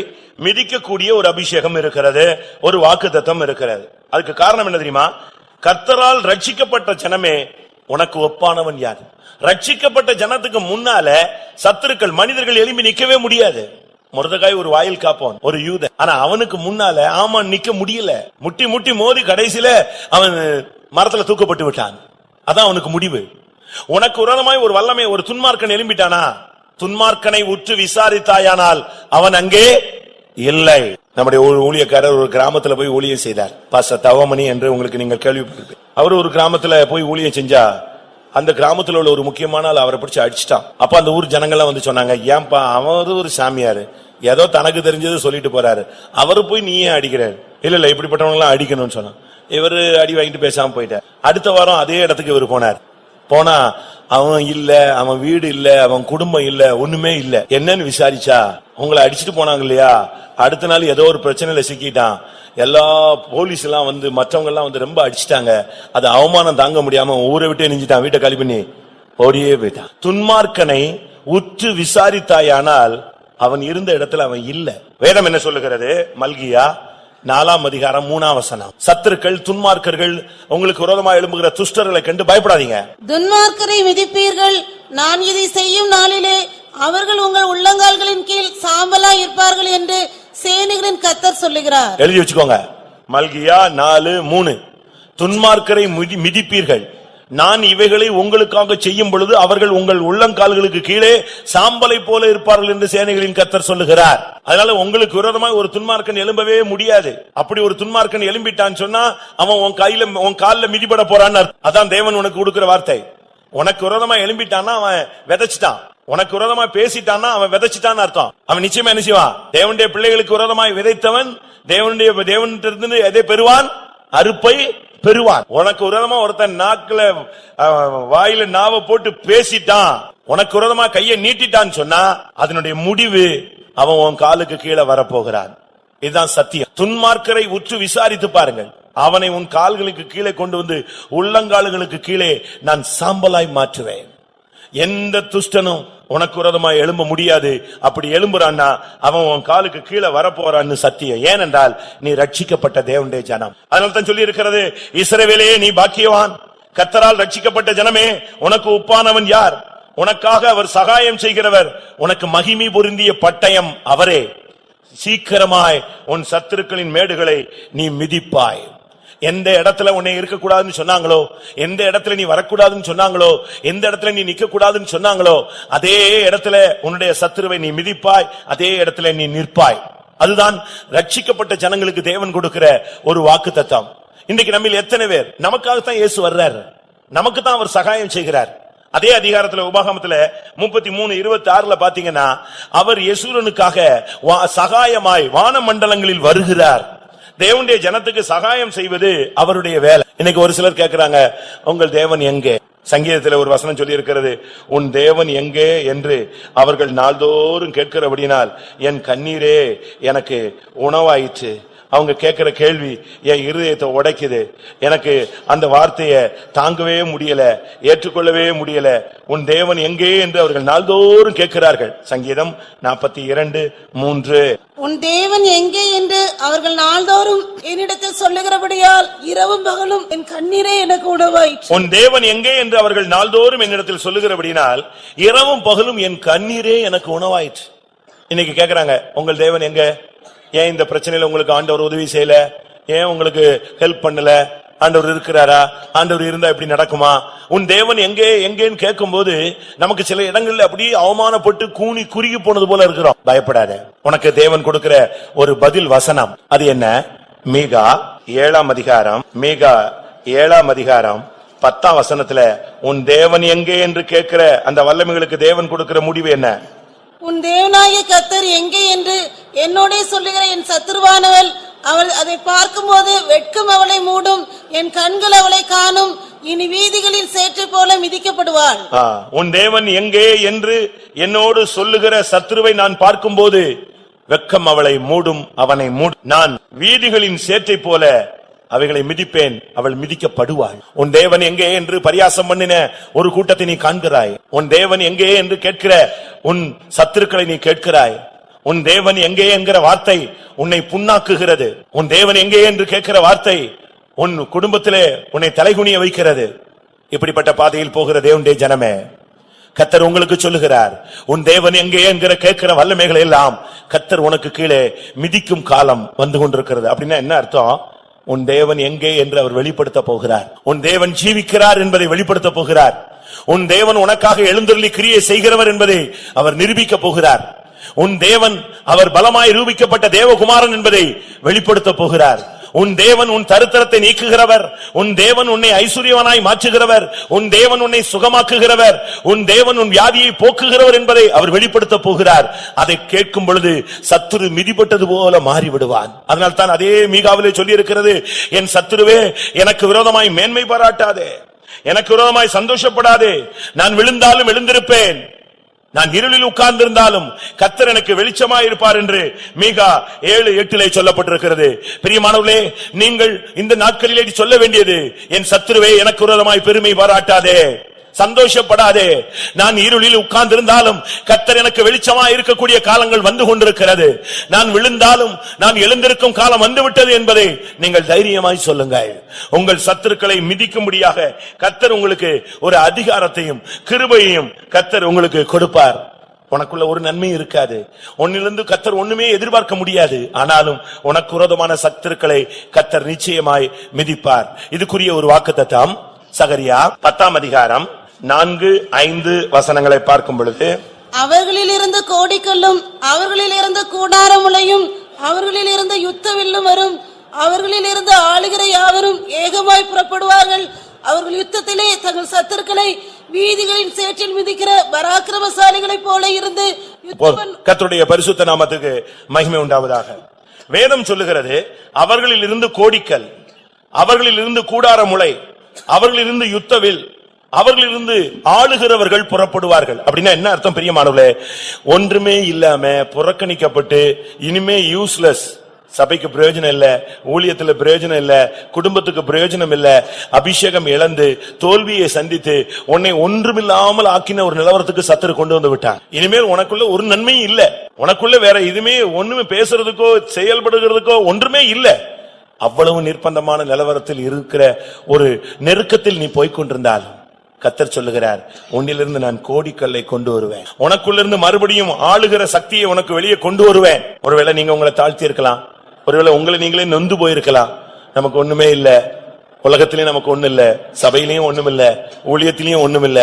மிதிக்கக்கூடிய ஒரு அபிஷேகம் இருக்கிறது, ஒரு வாக்குத்தத்தம் இருக்கிறது. அதுக்கு காரணம் என்ன தெரியுமா? கர்த்தரால் ரட்சிக்கப்பட்ட ஜனமே, உனக்கு ஒப்பானவன் யார்? ரட்சிக்கப்பட்ட ஜனத்துக்கு முன்னால சத்துருக்கள் மனிதர்கள் எழும்பி நிக்கவே முடியாது. மொர்தெகாய் ஒரு வாயில் காப்போன், ஒரு யூதன். ஆனா அவனுக்கு முன்னால ஆமான் நிக்க முடியல, முட்டி முட்டி மோதி கடைசியில அவன் மரத்துல தூக்கப்பட்டு விட்டான். அதான் அவனுக்கு முடிவு. உனக்கு விரோதமாய் ஒரு வல்லமை ஒரு துன்மார்க்கன் எழும்பிட்டானா, துன்மார்க்கனை உற்று விசாரித்தாயானால் அவன் அங்கே இல்லை. நம்முடைய ஊழியக்காரர் ஒரு கிராமத்துல போய் ஊழியம் செய்தார். பாஸ்டர் தவமணி என்று உங்களுக்கு நீங்கள் கேள்விப்பட்டிருப்பீங்க. அவர் ஒரு கிராமத்துல போய் ஊழியம் செஞ்சா அந்த கிராமத்துல உள்ள ஒரு முக்கியமான ஆள் அவரை பிடிச்சு அடிச்சிட்டான். அப்ப அந்த ஊர் ஜனங்கள்லாம் வந்து சொன்னாங்க, ஏன்பா அவரு ஒரு சாமியாரு, ஏதோ தனக்கு தெரிஞ்சது சொல்லிட்டு போறாரு, அவரு போய் நீ ஏன் அடிக்கிறாரு? இல்ல இப்படிப்பட்டவங்க எல்லாம் அடிக்கணும்னு சொன்னான். இவரு அடி வாங்கிட்டு பேசாம போயிட்டார். அடுத்த வாரம் அதே இடத்துக்கு இவர் போனா அவன் இல்ல, அவன் வீடு இல்ல, அவன் குடும்பம் இல்ல, ஒண்ணுமே இல்ல. என்னன்னு விசாரிச்சா, உங்களை அடிச்சுட்டு போனாங்க இல்லையா, அடுத்த நாள் ஏதோ ஒரு பிரச்சனையில சிக்கிட்டான், எல்லா போலீஸ் எல்லாம் வந்து மற்றவங்க எல்லாம் வந்து ரொம்ப அடிச்சுட்டாங்க, அது அவமானம் தாங்க முடியாம ஊரை விட்டு நெஞ்சிட்டான், வீட்டை காலி பண்ணி ஓடியே போயிட்டான். துன்மார்க்கனை உற்று விசாரித்தாயானால் அவன் இருந்த இடத்துல அவன் இல்ல. வேதம் என்ன சொல்லுகிறது? மல்கியா 4ஆம் அதிகாரம் 3ஆம் வசனம். சத்துருக்கள் துன்மார்க்கர்கள் உங்களுக்கு விரோதமாக எழும்புகிற துஷ்டர்களை கண்டு பயப்படாதீங்க. துன்மார்க்கரை மிதிப்பீர்கள், நான் இதை செய்யும் நாளிலே அவர்கள் உங்கள் உள்ளங்கால்களின் கீழ் சாம்பலா இருப்பார்கள் என்று சேனைகளின் கர்த்தர் சொல்லுகிறார். எழுதி வச்சுக்கோங்க. மல்கியா 4:3. துன்மார்க்கரை மிதிப்பீர்கள், நான் இவைகளை உங்களுக்காக செய்யும் பொழுது அவர்கள் உங்கள் உள்ளங்கால்களுக்கு கீழே சாம்பலை போல இருப்பார்கள் என்று சேனைகளின் கர்த்தர் சொல்லுகிறார். அதனால உங்களுக்கு விரோதமாக ஒரு துன்மார்க்கன் எழும்பவே முடியாது. அப்படி ஒரு துன்மார்க்கன் எழும்பிட்டான்னு சொன்னா அவன் உன் காலில் மிதிபட போறான்னு. அதான் தேவன் உனக்கு கொடுக்கிற வார்த்தை. உனக்கு விரோதமா எழும்பிட்டான்னா அவன் விதைச்சிட்டான், உனக்கு விரோதமா பேசிட்டான்னா அவன் விதைச்சிட்டான்னு அர்த்தம். அவன் நிச்சயமா என்ன செய்வான்? தேவனுடைய பிள்ளைகளுக்கு விரோதமாய் விதைத்தவன் தேவனிடத்திலிருந்து எதை பெறுவான்? அறுப்பை பெறுவான். உனக்கு விரோதமா ஒருத்தன் நாக்குல வாயில நாவ போட்டு பேசிட்டான், உனக்கு விரோதமா கையை நீட்டிட்டான்னு சொன்னா அதனுடைய முடிவு அவன் உன் காலுக்கு கீழே வரப்போகிறான். இதுதான் சத்தியம். துன்மார்க்கரை உற்று விசாரித்து பாருங்கள், அவனை உன் கால்களுக்கு கீழே கொண்டு வந்து உள்ளங்கால்களுக்கு கீழே நான் சாம்பலாய் மாற்றுவேன். எந்த துஷ்டனும் உனக்கு விரோதமாய் எழும்ப முடியாது. அப்படி எழும்புறான்னா அவன் உன் காலுக்கு கீழே வரப்போறான்னு சத்தியம். ஏனென்றால் நீ ரட்சிக்கப்பட்ட தேவனுடைய ஜனம். அதனால தான் சொல்லி இருக்கிறது, இஸ்ரவேலே நீ பாக்கியவான், கர்த்தரால் ரட்சிக்கப்பட்ட ஜனமே உனக்கு ஒப்பானவன் யார்? உனக்காக அவர் சகாயம் செய்கிறவர், உனக்கு மகிமை பொருந்திய பட்டயம் அவரே. சீக்கிரமாய் உன் சத்துருக்களின் மேடுகளை நீ மிதிப்பாய். எந்த இடத்துல உன்னை இருக்கக்கூடாதுன்னு சொன்னாங்களோ, எந்த இடத்துல நீ வரக்கூடாதுன்னு சொன்னாங்களோ, எந்த இடத்துல நீ நிக்க கூடாதுன்னு சொன்னாங்களோ, அதே இடத்துல உன்னுடைய சத்துருவை நீ மிதிப்பாய், அதே இடத்துல நீ நிற்பாய். அதுதான் ரட்சிக்கப்பட்ட ஜனங்களுக்கு தேவன் கொடுக்கிற ஒரு வாக்கு தத்தம். இன்றைக்கு நம்ம எத்தனை பேர் நமக்காகத்தான் இயேசு வர்றார், நமக்கு தான் அவர் சகாயம் செய்கிறார். அதே அதிகாரத்துல உபாகமத்துல 33:26 பாத்தீங்கன்னா அவர் யெசூரனுக்காக சகாயமாய் வான மண்டலங்களில் வருகிறார். தேவனுடைய ஜனத்துக்கு சகாயம் செய்வது அவருடைய வேலை. இன்னைக்கு ஒரு சிலர் கேட்கிறாங்க, உங்கள் தேவன் எங்கே? சங்கீதத்தில் ஒரு வசனம் சொல்லி இருக்கிறது, உன் தேவன் எங்கே என்று அவர்கள் நாள்தோறும் கேட்கிறபடினால் என் கண்ணீரே எனக்கு உணவாயிற்று. அவங்க கேட்கிற கேள்வி என் இருதயத்தை உடைக்குது. எனக்கு அந்த வார்த்தையை தாங்கவே முடியல, ஏற்றுக்கொள்ளவே முடியல. உன் தேவன் எங்கே என்று அவர்கள் நாள்தோறும் கேட்கிறார்கள். சங்கீதம் 42:3. உன் தேவன் எங்கே என்று அவர்கள் நாள்தோறும் என்னிடத்தில் சொல்லுகிறபடியால் இரவும் பகலும் என் கண்ணீரே எனக்கு உணவாயிற்று. உன் தேவன் எங்கே என்று அவர்கள் நாள்தோறும் என்னிடத்தில் சொல்லுகிறபடினால் இரவும் பகலும் என் கண்ணீரே எனக்கு உணவாயிற்று. இன்னைக்கு கேட்கிறாங்க, உங்கள் தேவன் எங்க? ஏன் இந்த பிரச்சனையில உங்களுக்கு ஆண்டவர் உதவி செய்யல? ஏன் உங்களுக்கு ஹெல்ப் பண்ணல? ஆண்டவர் இருக்கிறாரா? ஆண்டவர் இருந்தா இப்படி நடக்குமா? உன் தேவன் எங்கே எங்கேன்னு கேட்கும் போது நமக்கு சில இடங்கள்ல அப்படியே அவமானப்பட்டு கூனி குறுகி போனது போல இருக்கிறோம். பயப்படாத, உனக்கு தேவன் கொடுக்கிற ஒரு பதில் வசனம். அது என்ன? மீகா 7ஆம் அதிகாரம், மீகா 7ஆம் அதிகாரம் 10ஆம் வசனத்துல உன் தேவன் எங்கே என்று கேட்கிற அந்த வல்லமைகளுக்கு தேவன் கொடுக்கிற முடிவு என்ன? உன் தேவனாகிய கர்த்தர் எங்கே என்று என்னோட சொல்லுகிற என் சத்துருவானவள் அவள் அதை பார்க்கும்போது வெட்கம் அவளை மூடும், என் கண்கள் அவளை காணும், இனி வீதிகளில் சேற்றை போல மிதிக்கப்படுவாள். உன் தேவன் எங்கே என்று என்னோடு சொல்லுகிற சத்துருவை நான் பார்க்கும்போது வெட்கம் அவளை மூடும், அவனை மூடும். நான் வீதிகளின் சேற்றை போல அவைகளை மிதிப்பேன், அவள் மிதிக்கப்படுவாள். உன் தேவன் எங்கே என்று பரியாசம் பண்ணின ஒரு கூட்டத்தை நீ காண்கிறாய். உன் தேவன் எங்கே என்று கேட்கிற உன் சத்துருக்களை நீ கேட்கிறாய். உன் தேவன் எங்கே என்கிற வார்த்தை உன்னை புண்ணாக்குகிறது. உன் தேவன் எங்கே என்று கேட்கிற வார்த்தை உன் குடும்பத்திலே உன்னை தலைகுனிய வைக்கிறது. இப்படிப்பட்ட பாதையில் போகிற தேவனுடைய ஜனமே, கர்த்தர் உங்களுக்கு சொல்லுகிறார், உன் தேவன் எங்கே என்கிற கேட்கிற வல்லமைகளை எல்லாம் கர்த்தர் உனக்கு கீழே மிதிக்கும் காலம் வந்து கொண்டிருக்கிறது. அப்படின்னா என்ன அர்த்தம்? உன் தேவன் எங்கே என்று அவர் வெளிப்படுத்த போகிறார். உன் தேவன் ஜீவிக்கிறார் என்பதை வெளிப்படுத்த போகிறார். உன் தேவன் உனக்காக எழுந்தருளி கிரியை செய்கிறவர் என்பதை அவர் நிரூபிக்க போகிறார். உன் தேவன் அவர் பலமாய் ரூபிக்கப்பட்ட தேவகுமாரன் என்பதை வெளிப்படுத்த போகிறார். உன் தேவன் உன் தரித்திரத்தை நீக்குகிறவர். உன் தேவன் உன்னை ஐஸ்வர்யவானாய் மாற்றுகிறவர். உன் தேவன் உன்னை சுகமாக்குகிறவர். உன் தேவன் உன் வியாதியை போக்குகிறவர் என்பதை அவர் வெளிப்படுத்த போகிறார். அதை கேட்கும் பொழுது சத்துரு மிதிப்பட்டது போல மாறிவிடுவான். அதனால் தான் அதே மீகாவிலே சொல்லி இருக்கிறது, என் சத்துருவே எனக்கு விரோதமாய் மேன்மை பாராட்டாதே, எனக்கு விரோதமாய் சந்தோஷப்படாதே. நான் விழுந்தாலும் எழுந்திருப்பேன், நான் இருளில் உட்கார்ந்திருந்தாலும் கர்த்தர் எனக்கு வெளிச்சமாய் இருப்பார் என்று மீகா 7:8 சொல்லப்பட்டிருக்கிறது. பிரியமானவர்களே, நீங்கள் இந்த நாட்களிலே சொல்ல வேண்டியது, என் சத்துருவே எனக்கு விரோதமாய் பெருமை பாராட்டாதே, சந்தோஷப்படாதே. நான் இருளில் உட்கார்ந்திருந்தாலும் கர்த்தர் எனக்கு வெளிச்சமா இருக்கக்கூடிய காலங்கள் வந்து கொண்டிருக்கிறது. நான் விழுந்தாலும் நான் எழுந்திருக்கும் காலம் வந்துவிட்டது என்பதை நீங்கள் தைரியமாய் சொல்லுங்கள். உங்கள் சத்துருக்களை மிதிக்கும்படியாக கர்த்தர் உங்களுக்கு ஒரு அதிகாரத்தையும் கிருபையையும் கர்த்தர் உங்களுக்கு கொடுப்பார். உனக்குள்ள ஒரு நன்மை இருக்காது, உன்னிலிருந்து கர்த்தர் ஒண்ணுமே எதிர்பார்க்க முடியாது. ஆனாலும் உனக்கு விரோதமான சத்துருக்களை கர்த்தர் நிச்சயமாய் மிதிப்பார். இதுக்குரிய ஒரு வாக்குத்தத்தம் சகரியா 10ஆம் அதிகாரம் 4-5 வசனங்களை பார்க்கும் பொழுது, அவர்களில் இருந்து கோடிக்கல்லும் அவர்களில் இருந்து கூடாரமுளையும் அவர்களில் இருந்து யுத்த வில்லும் வரும். அவர்களில் இருந்து ஆளுகிற யாவரும் ஏகமாய் புறப்படுவார்கள். அவர்கள் யுத்தத்திலே தங்கள் சத்துருக்களை வீதிகளின் சேற்றில் மிதிக்கிற பராக்கிரமசாலிகளைப் போல இருந்து கர்த்தருடைய பரிசுத்த நாமத்துக்கு மகிமை உண்டாவதாக. வேதம் சொல்லுகிறது, அவர்களில் இருந்து கோடிக்கல், அவர்களில் இருந்து கூடாரமுளை, அவர்களில் இருந்து யுத்தவில், அவர்களிலிருந்து ஆளுகிறவர்கள் புறப்படுவார்கள். அப்படின்னா என்ன அர்த்தம் பிரியமானவர்களே? ஒன்றுமே இல்லாம புறக்கணிக்கப்பட்டு இனிமே யூஸ்லெஸ், சபைக்கு பிரயோஜனம் இல்ல, ஊழியத்துல பிரயோஜனம் இல்ல, குடும்பத்துக்கு பிரயோஜனம் இல்ல, அபிஷேகம் இழந்து தோல்வியை சந்தித்து உன்னை ஒன்றுமில்லாமல் ஆக்கின ஒரு நிலவரத்துக்கு சத்துரு கொண்டு வந்து விட்டான். இனிமேல் உனக்குள்ள ஒரு நன்மையும் இல்ல, உனக்குள்ள வேற இதுமே ஒண்ணுமே பேசுறதுக்கோ செயல்படுகிறதுக்கோ ஒன்றுமே இல்ல. அவ்வளவு நிர்பந்தமான நிலவரத்தில் இருக்கிற ஒரு நெருக்கத்தில் நீ போய்கொண்டிருந்தாலும் கர்த்தர் சொல்லுகிறார், உன்னிலிருந்து நான் கோடிக்கல்லை கொண்டு வருவேன், உனக்குள்ளிருந்து மறுபடியும் ஆளுகிற சக்தியை உனக்கு வெளியே கொண்டு வருவேன். ஒருவேளை நீங்க உங்களை தாழ்த்தி இருக்கலாம், ஒருவேளை உங்களை நீங்களே நொந்து போயிருக்கலாம். நமக்கு ஒண்ணுமே இல்ல, உலகத்திலயும் நமக்கு ஒண்ணு இல்ல, சபையிலயும் ஒண்ணும் இல்ல, ஊழியத்திலயும் ஒண்ணும் இல்ல,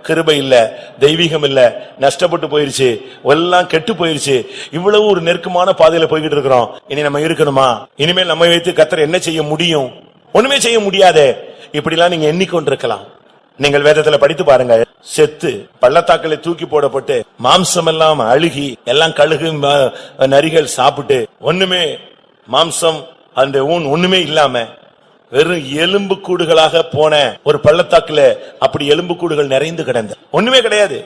கிருபை இல்ல, தெய்வீகம் இல்ல, நஷ்டப்பட்டு போயிருச்சு, எல்லாம் கெட்டு போயிருச்சு. இவ்வளவு ஒரு நெருக்கமான பாதையில போய்கிட்டு இருக்கிறோம். இனி நம்ம இருக்கணுமா? இனிமேல் நம்ம வைத்து கர்த்தர் என்ன செய்ய முடியும்? ஒண்ணுமே செய்ய முடியாதே. இப்படிலாம் நீங்க எண்ணிக்கொண்டிருக்கலாம். நீங்கள் வேதத்துல படித்து பாருங்க, செத்து பள்ளத்தாக்களை தூக்கி போடப்பட்டு மாம்சம் எல்லாம் அழுகி எல்லாம் கழுகு நரிகள் சாப்பிட்டு ஒண்ணுமே மாம்சம் அந்த ஒண்ணுமே இல்லாம வெறும் எலும்பு கூடுகளாக போன ஒரு பள்ளத்தாக்குல அப்படி எலும்பு கூடுகள் நிறைந்து கிடந்த ஒண்ணுமே கிடையாது,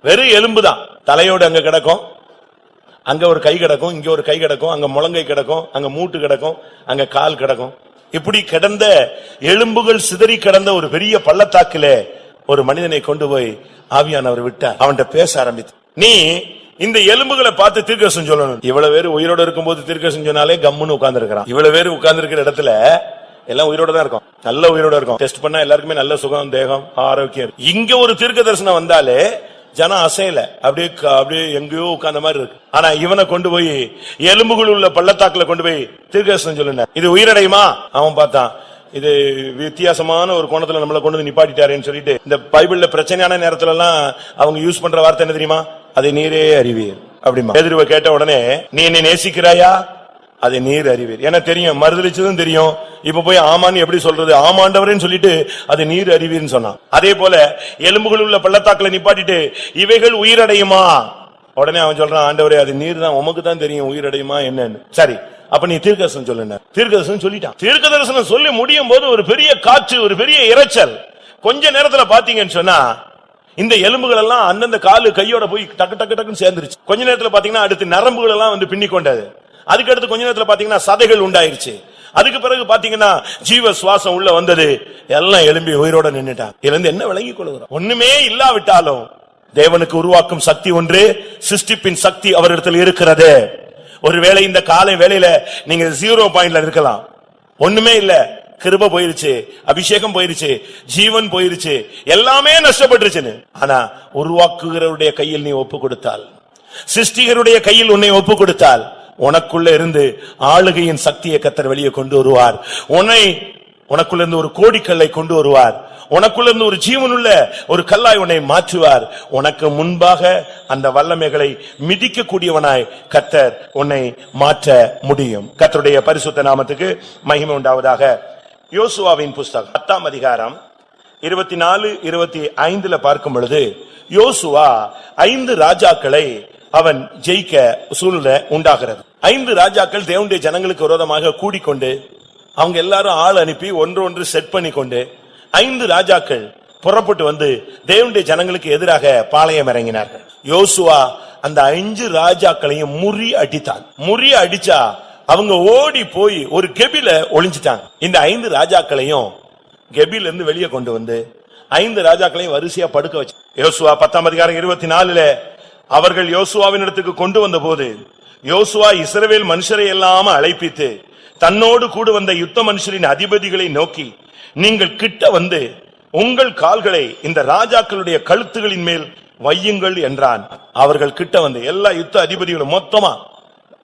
வெறும் எலும்பு தான். தலையோடு அங்க கிடக்கும், அங்க ஒரு கை கிடக்கும், இங்க ஒரு கை கிடக்கும், அங்க முழங்கை கிடக்கும், அங்க மூட்டு கிடக்கும், அங்க கால் கிடக்கும். இப்படி கிடந்த எலும்புகள் சிதறி கிடந்த ஒரு பெரிய பள்ளத்தாக்கிலே ஒரு மனிதனை கொண்டு போய் ஆவியானவர் விட்டார். அவன்கிட்ட பேச ஆரம்பித்து, நீ இந்த எலும்புகளை பார்த்து தீர்க்கதரிசனம் சொல்லணும். இவ்வளவு பேர் உயிரோட இருக்கும்போது தீர்க்கதரிசனம் சொன்னாலே கம்முன்னு உட்கார்ந்து இருக்கிறான். இவ்வளவு பேர் உட்கார்ந்து இருக்கிற இடத்துல எல்லாம் உயிரோட தான் இருக்கும், நல்ல உயிரோட இருக்கும். டெஸ்ட் பண்ணா எல்லாருக்குமே நல்ல சுகம், தேகம், ஆரோக்கியம். இங்க ஒரு தீர்க்கதரிசனம் வந்தாலே ஜனம் அசையல, அப்படியே எங்கேயோ உட்கார்ந்த மாதிரி இருக்கு. ஆனா இவனை கொண்டு போய் எலும்புகள் உள்ள பள்ளத்தாக்குல கொண்டு போய் தீர்க்கதரிசனம் சொல்லுங்க, இது உயிரடையுமா? அவன் பார்த்தான், இது வித்தியாசமான ஒரு கோணத்துல நம்மளை கொண்டு வந்து நிப்பாட்டிட்டாருன்னு சொல்லிட்டு, இந்த பைபிள்ல பிரச்சனையான நேரத்துல எல்லாம் அவங்க யூஸ் பண்ற வார்த்தை என்ன தெரியுமா? அதை நீரே அறிவீர் அப்படிமா. பேதுருவை கேட்ட உடனே, நீ என்னை நேசிக்கிறாயா? அதை நீர் அறிவீர். என தெரியும், மறுதளிச்சதும் தெரியும். இப்ப போய் ஆமான்னு எப்படி சொல்றது? ஆமாண்டவரேன்னு சொல்லிட்டு அது நீர் அறிவீர்னு சொன்னான். அதே போல எலும்புகள் உள்ள பள்ளத்தாக்குல நிப்பாட்டிட்டு இவைகள் உயிரடையுமா? உடனே அவன் சொல்றான், ஆண்டவரே அது நீர் தான், உமக்கு தான் தெரியும் உயிரடையுமா என்னன்னு. சரி, அப்ப நீ தீர்க்கதரிசனம் சொல்லுங்க. தீர்க்கதரிசனம் சொல்லிட்டான். தீர்க்கதரிசனம் சொல்லி முடியும் போது ஒரு பெரிய காற்று, ஒரு பெரிய இரைச்சல். கொஞ்ச நேரத்துல பாத்தீங்கன்னு சொன்னா இந்த எலும்புகள் எல்லாம் அந்தந்த காலு கையோட போய் டக்கு டக்கு டக்குன்னு சேர்ந்துருச்சு. கொஞ்ச நேரத்துல பாத்தீங்கன்னா அடுத்து நரம்புகள் எல்லாம் வந்து பின்னி கொண்டது. அதுக்கு அடுத்து கொஞ்ச நேரத்துல பாத்தீங்கன்னா சதைகள் உண்டாயிருச்சு. அதுக்கு பிறகு பாத்தீங்கன்னா ஜீவ சுவாசம் உள்ள வந்தது. எல்லாம் எலும்பி உயிரோட நின்னுட்டான். இதுல இருந்து என்ன விளங்கி கொள்கிறோம்? ஒண்ணுமே இல்லாவிட்டாலும் தேவனுக்கு உருவாக்கும் சக்தி ஒன்று, சிருஷ்டிப்பின் சக்தி அவரிடத்தில் இருக்கிறது. ஒருவேளை இந்த காலை வேளையில நீங்க 0 பாயிண்ட்ல இருக்கலாம், ஒண்ணுமே இல்ல, கிருபை போயிருச்சு, அபிஷேகம் போயிருச்சு, ஜீவன் போயிருச்சு, எல்லாமே நஷ்டப்பட்டுருச்சுன்னு. ஆனா உருவாக்குகிறவருடைய கையில் நீ ஒப்பு கொடுத்தால், சிருஷ்டிகருடைய கையில் உன்னை ஒப்பு கொடுத்தால், உனக்குள்ள இருந்து ஆளுகையின் சக்தியை கர்த்தர் வெளியே கொண்டு வருவார். உனக்குள்ள இருந்து ஒரு கோடிக்கல்லை கொண்டு வருவார். உனக்குள்ள இருந்து ஒரு ஜீவனுள்ள ஒரு கல்லாய் உன்னை மாற்றுவார். உனக்கு முன்பாக அந்த வல்லமைகளை மிதிக்க கூடியவனாய் கர்த்தர் உன்னை மாற்ற முடியும். கர்த்தருடைய பரிசுத்த நாமத்துக்கு மகிமை உண்டாவதாக. யோசுவாவின் புஸ்தகம் 10ஆம் அதிகாரம் 24-25 பார்க்கும் பொழுது, யோசுவா 5 ராஜாக்களை அவன் ஜெயிக்க சூழ்நிலை உண்டாகிறது. 5 ராஜாக்கள் தேவனுடைய ஜனங்களுக்கு விரோதமாக கூடிக்கொண்டு அவங்க எல்லாரும் ஆள் அனுப்பி ஒன்று செட் பண்ணி கொண்டு 5 ராஜாக்கள் புறப்பட்டு வந்து தேவனுடைய ஜனங்களுக்கு எதிராக பாளையம் இறங்கினார்கள். யோசுவா அந்த 5 ராஜாக்களையும் முறி அடித்தான். முறி அடிச்சா அவங்க ஓடி போய் ஒரு கெபில ஒளிஞ்சிட்டாங்க. இந்த 5 ராஜாக்களையும் கெபில இருந்து வெளியே கொண்டு வந்து 5 ராஜாக்களையும் வரிசையா படுக்க வச்சு யோசுவா 10:24 அவர்கள் யோசுவாவின் இடத்துக்கு கொண்டு வந்த போது யோசுவா இஸ்ரவேல் மனுஷரை எல்லாம் அழைப்பித்து தன்னோடு கூட வந்த யுத்த மனுஷரின் அதிபதிகளை நோக்கி, நீங்கள் கிட்ட வந்து உங்கள் கால்களை இந்த ராஜாக்களுடைய கழுத்துகளின் மேல் வையுங்கள் என்றான். அவர்கள் கிட்ட வந்து எல்லா யுத்த அதிபதிகளும் மொத்தமா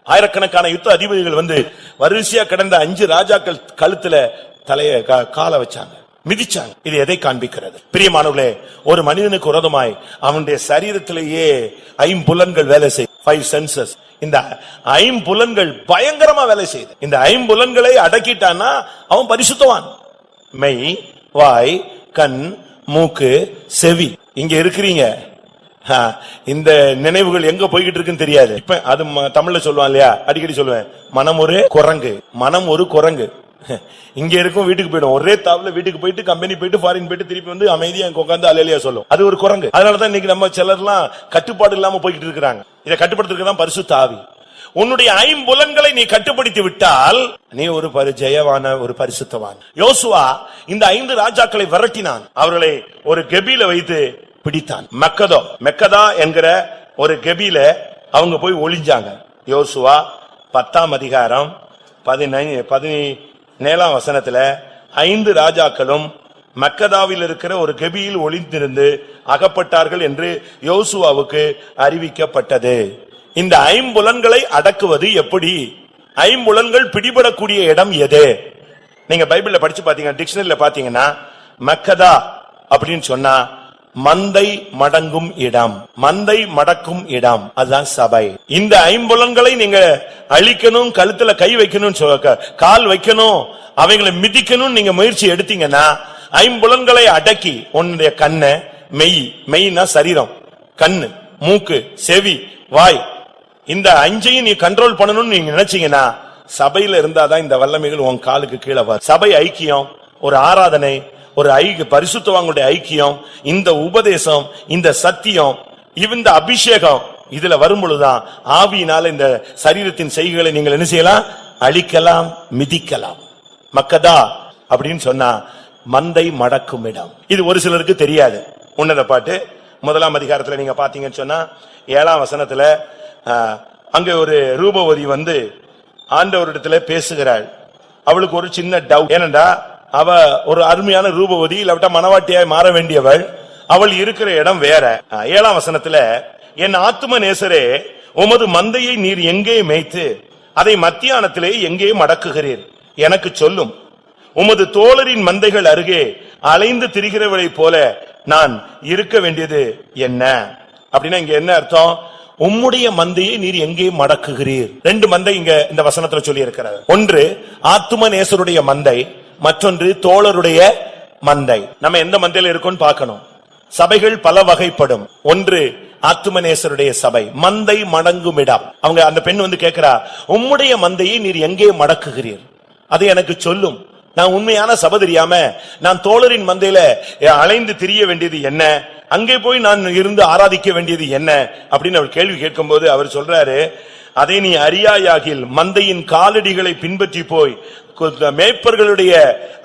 ஆயிரக்கணக்கான யுத்த அதிபதிகள் வந்து வரிசையா கிடந்த 5 ராஜாக்கள் கழுத்துல தலைய கால வச்சாங்க, மிதிச்சாங்க. இது எதை காண்பிக்கிறது? பிரியமானவர்களே, ஒரு மனிதனுக்கு விரோதமாய் அவனுடைய சரீரத்திலேயே 5 புலன்கள் வேலை செய்யும். 5 சென்சஸ். இந்த 5 புலன்கள் பயங்கரமா வேலை செய்யுது. இந்த 5 புலன்களை அடக்கிட்டான்னா அவன் பரிசுத்தவான். மெய், வாய், கண், மூக்கு, செவி. இங்க இருக்கிறீங்க, இந்த நினைவுகள் எங்க போய்கிட்டு இருக்குன்னு தெரியாது. இப்ப அது தமிழ்ல சொல்லுவான் இல்லையா, அடிக்கடி சொல்லுவேன், மனம் ஒரு குரங்கு. மனம் ஒரு குரங்கு. இங்க இருக்கும், வீட்டுக்கு போயிடும். ஒரே தாவல வீட்டுக்கு போயிட்டு கம்பெனி போயிட்டு ஃபாரின் போயிட்டு திருப்பி வந்து அமைதியா உட்கார்ந்து அலையிலையா சொல்லும். அது ஒரு குரங்கு. அதனாலதான் இன்னைக்கு நம்ம சிலர்லாம் கட்டுப்பாடு இல்லாம போய்கிட்டு இருக்கிறாங்க. இதை கட்டுப்படுத்துறதுதான் பரிசுத்த ஆவி. உன்னுடைய 5 புலன்களை நீ கட்டுப்படுத்தி விட்டால் நீ ஒரு ஜெயவான ஒரு பரிசுத்தவான். யோசுவா இந்த 5 ராஜாக்களை விரட்டினான். அவர்களை ஒரு கெபில வைத்து பிடித்தான். மெக்கதா என்கிற ஒரு கெபில அவங்க போய் ஒளிஞ்சாங்க. யோசுவா 10:17 5 ராஜாக்களும் மக்கதாவில் இருக்கிற ஒரு கெபியில் ஒளிந்திருந்து அகப்பட்டார்கள் என்று யோசுவாவுக்கு அறிவிக்கப்பட்டது. இந்த 5 புலன்களை அடக்குவது எப்படி? 5 புலன்கள் பிடிபடக்கூடிய இடம் எது? நீங்க பைபிள்ல படிச்சு பாத்தீங்க, டிக்ஷனரியில பாத்தீங்கன்னா மக்கதா அப்படின்னு சொன்னா மந்தை மடங்கும் இடம், மந்தை மடக்கும் இடம், அதுதான் சபை. இந்த 5 புலன்களை நீங்க அழிக்கணும், கழுத்துல கை வைக்கணும், கால் வைக்கணும், அவைகளை மிதிக்கணும் நீங்க முயற்சி எடுத்தீங்கன்னா 5 புலன்களை அடக்கி உன்னுடைய கண்ணு, மெய்னா சரீரம், கண்ணு, மூக்கு, செவி, வாய், இந்த 5ஐயும் நீ கண்ட்ரோல் பண்ணணும்னு நீங்க நினைச்சீங்கன்னா சபையில இருந்தாதான் இந்த வல்லமைகள் உன் காலுக்கு கீழே வரும். சபை ஐக்கியம், ஒரு ஆராதனை, ஒரு பரிசுத்தவான்களுடைய ஐக்கியம், இந்த உபதேசம், இந்த சத்தியம், இந்த அபிஷேகம் இதுல வரும்பொழுதுதான் ஆவியினால இந்த சரீரத்தின் செய்கைகளை நீங்கள் என்ன செய்யலாம்? அழிக்கலாம், மிதிக்கலாம். மக்கதா அப்படின்னு சொன்னா மந்தை மடக்கும் இடம். இது ஒரு சிலருக்கு தெரியாது. உன்னத பாட்டு 1ஆம் அதிகாரத்துல நீங்க பாத்தீங்கன்னு சொன்னா 7ஆம் வசனத்துல அங்க ஒரு ரூபவதி வந்து ஆண்டவரிடத்துல பேசுகிறாள். அவளுக்கு ஒரு சின்ன டவுட். ஏனண்டா அவ ஒரு அருமையான ரூபவதி, இல்லாவிட்டா மனவாட்டியாய் மாற வேண்டியவள். அவள் இருக்கிற இடம் வேற. 7ஆம் வசனத்துல, என் ஆத்தும நேசரே, உமது மந்தையை நீர் எங்கே மேய்த்து அதை மத்தியானத்திலே எங்கே மடக்குகிறீர்? எனக்கு சொல்லும். உமது தோழரின் மந்தைகள் அருகே அலைந்து திரிகிறவளை போல நான் இருக்க வேண்டியது என்ன? அப்படின்னா இங்க என்ன அர்த்தம்? உம்முடைய மந்தையை நீர் எங்கே மடக்குகிறீர்? 2 மந்தை இங்க இந்த வசனத்துல சொல்லி இருக்கிறார். ஒன்று ஆத்தும நேசருடைய மந்தை, மற்றொன்று தோழருடைய மந்தை. நம்ம எந்த மந்தையில இருக்கோம்னு பார்க்கணும். சபைகள் பல வகைப்படும். ஒன்று ஆத்துமநேசருடைய சபை, மந்தை மடங்கும் இடம். அவங்க அந்த பெண் வந்து கேட்கிறா, உம்முடைய மந்தையை நீர் எங்கே மடக்குகிறீர்? அது எனக்கு சொல்லும். நான் உண்மையான சபை தெரியாம நான் தோழரின் மந்தையில அலைந்து திரிய வேண்டியது என்ன? அங்கே போய் நான் இருந்து ஆராதிக்க வேண்டியது என்ன அப்படின்னு அவர் கேள்வி கேட்கும் போது அவர் சொல்றாரு, அதை நீ அறியாயாகில் மந்தையின் காலடிகளை பின்பற்றி போய் மேய்ப்பர்களுடைய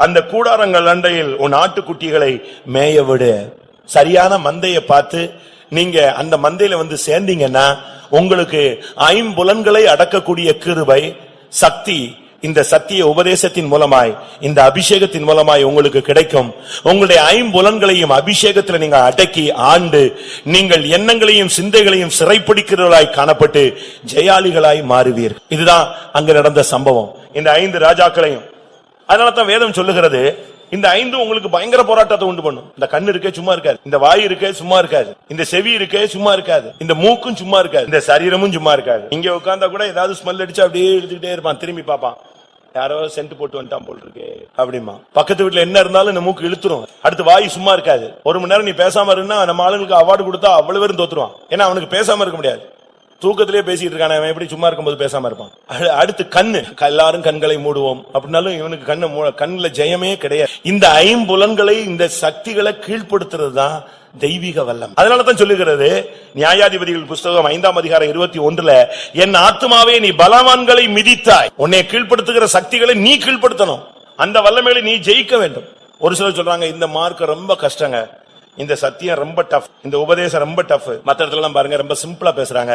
அந்த கூடாரங்கள் அண்டையில் உன் ஆட்டுக்குட்டிகளை மேய விடு. சரியான மந்தையை பார்த்து நீங்க அந்த மந்தையில வந்து சேர்ந்தீங்கன்னா உங்களுக்கு 5 புலன்களை அடக்கக்கூடிய கிருபை, சக்தி, இந்த சத்திய உபதேசத்தின் மூலமாய், இந்த அபிஷேகத்தின் மூலமாய் உங்களுக்கு கிடைக்கும். உங்களுடைய 5 புலன்களையும் அபிஷேகத்தில் நீங்க அடக்கி ஆண்டு நீங்கள் எண்ணங்களையும் சிந்தைகளையும் சிறைப்பிடிக்கிறவர்களாய் காணப்பட்டு ஜெயாளிகளாய் மாறுவீர். இதுதான் அங்க நடந்த சம்பவம். இந்த 5 ராஜாக்களையும் அதனாலதான் வேதம் சொல்லுகிறது, இந்த 5 உங்களுக்கு பயங்கர போராட்டத்தை உண்டு பண்ணும். இந்த கண்ணு இருக்கே சும்மா இருக்காது, இந்த வாய் இருக்கே சும்மா இருக்காது, இந்த செவி இருக்கே சும்மா இருக்காது, இந்த மூக்கும் சும்மா இருக்காது, இந்த சரீரமும் சும்மா இருக்காது. இங்க உட்கார்ந்தா கூட ஏதாவது ஸ்மெல் அடிச்சு அப்படியே எடுத்துக்கிட்டே இருப்பான், திரும்பி பாப்பான், யாரோ சென்ட் போட்டு வந்துட்டான் போல் இருக்கு அப்படிமா. பக்கத்து வீட்டுல என்ன இருந்தாலும் இந்த மூக்கு இழுத்துரும். அடுத்து வாய் சும்மா இருக்காது. 1 மணி நேரம் நீ பேசாம இருந்தா நம்ம ஆளுங்களுக்கு அவார்டு கொடுத்தா அவ்வளவு பேரும் தோத்துருவான். ஏன்னா அவனுக்கு பேசாம இருக்க முடியாது. தூக்கத்திலே பேசிட்டு இருக்கான, அவன் எப்படி சும்மா இருக்கும்போது பேசாம இருப்பான். அடுத்து கண்ணு, எல்லாரும் கண்களை மூடுவோம் அப்படின்னாலும் இவனுக்கு கண்ணுல ஜெயமே கிடையாது. இந்த 5 புலன்களை, இந்த சக்திகளை கீழ்ப்படுத்துறது தான் தெய்வீக வல்லம். அதனாலதான் சொல்லுகிறது நியாயாதிபதிகள் புஸ்தகம் 5ஆம் அதிகாரம் 21ல, என் ஆத்துமாவே நீ பலவான்களை மிதித்தாய். உன்னை கீழ்ப்படுத்துகிற சக்திகளை நீ கீழ்ப்படுத்தணும். அந்த வல்லமையை நீ ஜெயிக்க வேண்டும். ஒரு சிலர் சொல்றாங்க இந்த மார்க் ரொம்ப கஷ்டங்க, இந்த சத்தியம் ரொம்ப டஃப், இந்த உபதேசம் ரொம்ப டஃப். மத்த இடத்துல எல்லாம் பாருங்க ரொம்ப சிம்பிளா பேசுறாங்க,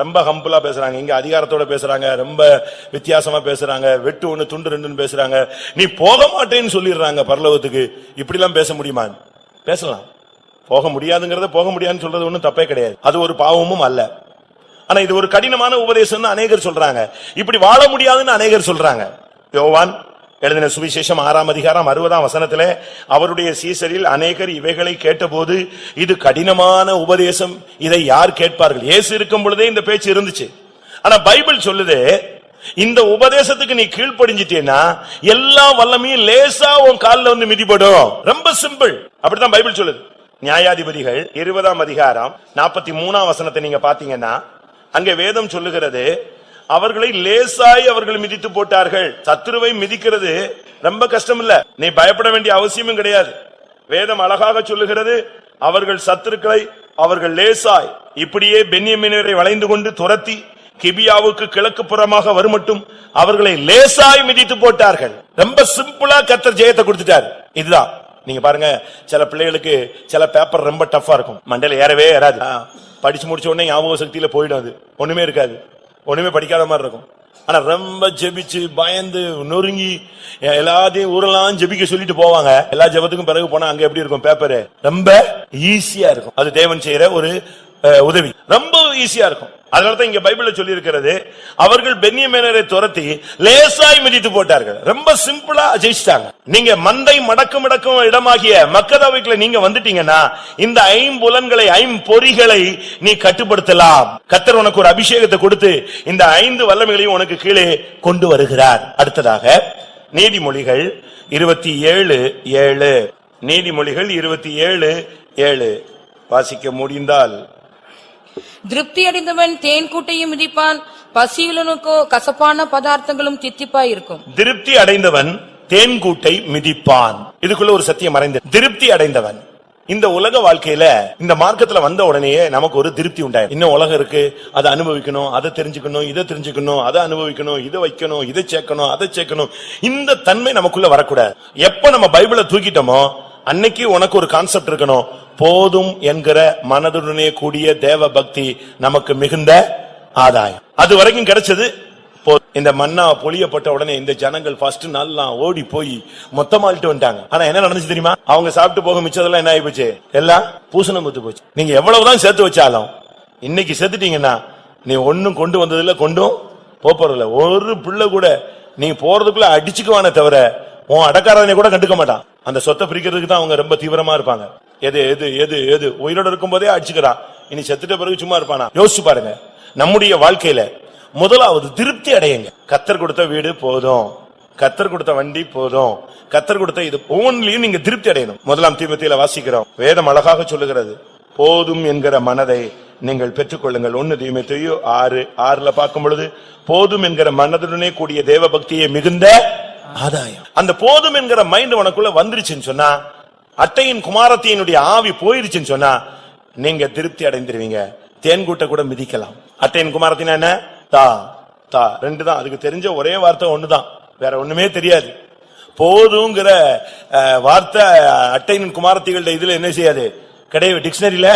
ரொம்ப ஹம்பிளா பேசுறாங்க. இங்க அதிகாரத்தோட பேசுறாங்க, ரொம்ப வித்தியாசமா பேசுறாங்க, வெட்டு ஒண்ணு துண்டு ரெண்டுன்னு பேசுறாங்க. நீ போக மாட்டேன்னு சொல்லிடுறாங்க பரலோகத்துக்கு. இப்படி எல்லாம் பேச முடியுமா? பேசலாம். போக முடியாதுங்கறத போக முடியாதுன்னு சொல்றது ஒண்ணும் தப்பே கிடையாது, அது ஒரு பாவமும் அல்ல. ஆனா இது ஒரு கடினமான உபதேசம்னு அநேகர் சொல்றாங்க, இப்படி வாழ முடியாதுன்னு அநேகர் சொல்றாங்க. யோவான் எழுதின சுவிசேஷம் 6ஆம் அதிகாரம் 60ஆம் வசனத்திலே அவருடைய சீசரில் அநேகர் இவைகளை கேட்டபோது இது கடினமான உபதேசம், இதை யார் கேட்பார்கள்? இயேசு இருக்கும் பொழுதே இந்த பேச்சு இருந்துச்சு. ஆனா பைபிள் சொல்லுது இந்த உபதேசத்துக்கு நீ கீழ்ப்படிஞ்சிட்டேன்னா எல்லா வல்லமையும் லேசா உன் கால்ல வந்து மிதிபடும். ரொம்ப சிம்பிள். அப்படித்தான் பைபிள் சொல்லுது. நியாயாதிபதிகள் 20ஆம் அதிகாரம் 43ஆம் வசனத்தை நீங்க பாத்தீங்கன்னா அங்கே வேதம் சொல்லுகிறது, அவர்களை லேசாய் அவர்கள் மிதித்து போட்டார்கள். சத்துருவை மிதிக்கிறது ரொம்ப கஷ்டம் இல்ல, நீ பயப்பட வேண்டிய அவசியமும் கிடையாது. வேதம் அழகாக சொல்லுகிறது, அவர்கள் சத்துருக்களை அவர்கள் லேசாய் இப்படியே பென்யமீனரை வளைந்து கொண்டு துரத்தி கிபியாவுக்கு கிழக்கு புறமாக வருமட்டும் அவர்களை லேசாய் மிதித்து போட்டார்கள். ரொம்ப சிம்பிளா கர்த்தர் ஜெயத்தை கொடுத்துட்டார். இதுதான் நீங்க பாருங்க, சில பிள்ளைகளுக்கு சில பேப்பர் ரொம்ப டஃபா இருக்கும், மண்டையில ஏறவே ஏறாது. படிச்சு முடிச்ச உடனே ஞாபக சக்தியில போயிடும், அது ஒண்ணுமே இருக்காது, ஒண்ணுமே படிக்காத மாதிரி இருக்கும். ஆனா ரொம்ப ஜெபிச்சு பயந்து நொறுங்கி எல்லாத்தையும் ஊரெல்லாம் ஜெபிக்க சொல்லிட்டு போவாங்க. எல்லா ஜெபத்துக்கும் பிறகு போனா அங்க எப்படி இருக்கும்? பேப்பரு ரொம்ப ஈஸியா இருக்கும். அது தேவன் செய்யற ஒரு உதவி, ரொம்ப ஈஸியா இருக்கும். அதனாலதான் இங்க பைபிள்ல சொல்லி இருக்கிறது, அவர்கள் பென்யமீனரை துரத்தி லேசாய் மிதித்து போட்டார்கள். ரொம்ப சிம்பிளா ஜெயிச்சிட்டாங்க. நீங்க மந்தை மடக்கும் இடமாகிய மக்கதாவைக்குள்ள நீங்க வந்துட்டீங்கன்னா இந்த ஐம்புலன்களை ஐம்பொறிகளை நீ கட்டுப்படுத்தலாம். கர்த்தர் உனக்கு ஒரு அபிஷேகத்தை கொடுத்து இந்த 5 வல்லமைகளையும் உனக்கு கீழே கொண்டு வருகிறார். அடுத்ததாக நீதிமொழிகள் 27:7. நீதிமொழிகள் 27:7 வாசிக்க முடிந்தால். திருப்தி அடைந்தவன் தேன் கூட்டையும் மிதிப்பான், பசியுள்ளனுக்கோ கசப்பான பதார்த்தங்களும் தித்திப்பாய் இருக்கும். திருப்தி அடைந்தவன் தேன் கூட்டை மிதிப்பான். இதுக்குள்ள ஒரு சத்தியம் மறைந்து, திருப்தி அடைந்தவன் இந்த உலக வாழ்க்கையில இந்த மார்க்கத்துல வந்த உடனேயே நமக்கு ஒரு திருப்தி உண்டாயிடும். இன்னும் உலகம் இருக்கு, அதை அனுபவிக்கணும், அதை தெரிஞ்சுக்கணும், இதை தெரிஞ்சுக்கணும், அதை அனுபவிக்கணும், இதை வைக்கணும், இதை சேர்க்கணும், அதை சேர்க்கணும். இந்த தன்மை நமக்குள்ள வரக்கூடாது. எப்ப நம்ம பைபிளை தூக்கிட்டோமோ அன்னைக்கு உனக்கு ஒரு கான்செப்ட் இருக்கணும், போதும் என்கிற மனதுடனே கூடிய தேவ பக்தி நமக்கு மிகுந்த ஆதாயம். அது வரைக்கும் கிடைச்சது. இந்த மன்னா பொழியப்பட்ட உடனே இந்த ஜனங்கள் ஃபர்ஸ்ட் நாள்லாம் ஓடி போய் மொத்தமாலிட்டு வந்துட்டாங்க. ஆனா என்ன நடந்துச்சு தெரியுமா? அவங்க சாப்பிட்டு போக மிச்சதெல்லாம் என்ன ஆகி போச்சு? எல்லாம் பூசணம் முத்து போச்சு. நீங்க எவ்வளவுதான் சேர்த்து வச்சாலும் இன்னைக்கு சேர்த்துட்டீங்கன்னா நீ ஒன்னும் கொண்டு வந்ததில்ல, கொண்டும் போறதில்ல. ஒரு பிள்ளை கூட நீ போறதுக்குள்ள அடிச்சுக்குவானே தவிர உன் அடக்காரனை கூட கண்டுக்க மாட்டான். அந்த சொத்தை பிரிக்கிறதுக்கு தான் அவங்க ரொம்ப தீவிரமா இருப்பாங்க. எது எது எது எது உயிரோட இருக்கும் போதே அடிச்சுக்கிறான், இனி செத்துட்ட பிறகு சும்மா இருப்பானா? யோசிச்சு பாருங்க. நம்முடைய வாழ்க்கையில முதலாவது திருப்தி அடையுங்க. கர்த்தர் கொடுத்த வீடு போதும், கர்த்தர் கொடுத்த வண்டி போதும், கர்த்தர் கொடுத்த இது ஒவ்வொன்றிலையும் நீங்க திருப்தி அடையணும். 1 தீமோத்தேயுல வாசிக்கிறோம், வேதம் அழகாக சொல்லுகிறது, போதும் என்கிற மனதை நீங்கள் பெற்றுக்கொள்ளுங்கள். 1 தீமோத்தேயு 6:6 பார்க்கும் பொழுது போதும் என்கிற மனதுடனே கூடிய தேவ பக்தியை மிகுந்த ஆதாயம். அந்த போதும் என்கிற மைண்ட் உனக்குள்ள வந்துருச்சுன்னு சொன்னா, அட்டையின் குமாரத்தினுடைய ஆவி போயிருச்சுன்னு சொன்னா நீங்க திருப்தி அடைந்துருவீங்க. தேன்கூட்ட கூட மிதிக்கலாம். அட்டையின் குமாரத்தின் என்ன? தா தா 2 தான். அதுக்கு தெரிஞ்ச ஒரே வார்த்தை ஒண்ணுதான், வேற ஒண்ணுமே தெரியாது. போதுங்கிற வார்த்தை அட்டையின் குமாரத்திகள இதுல என்ன செய்யாது? கிடையாது, டிக்ஷனரியில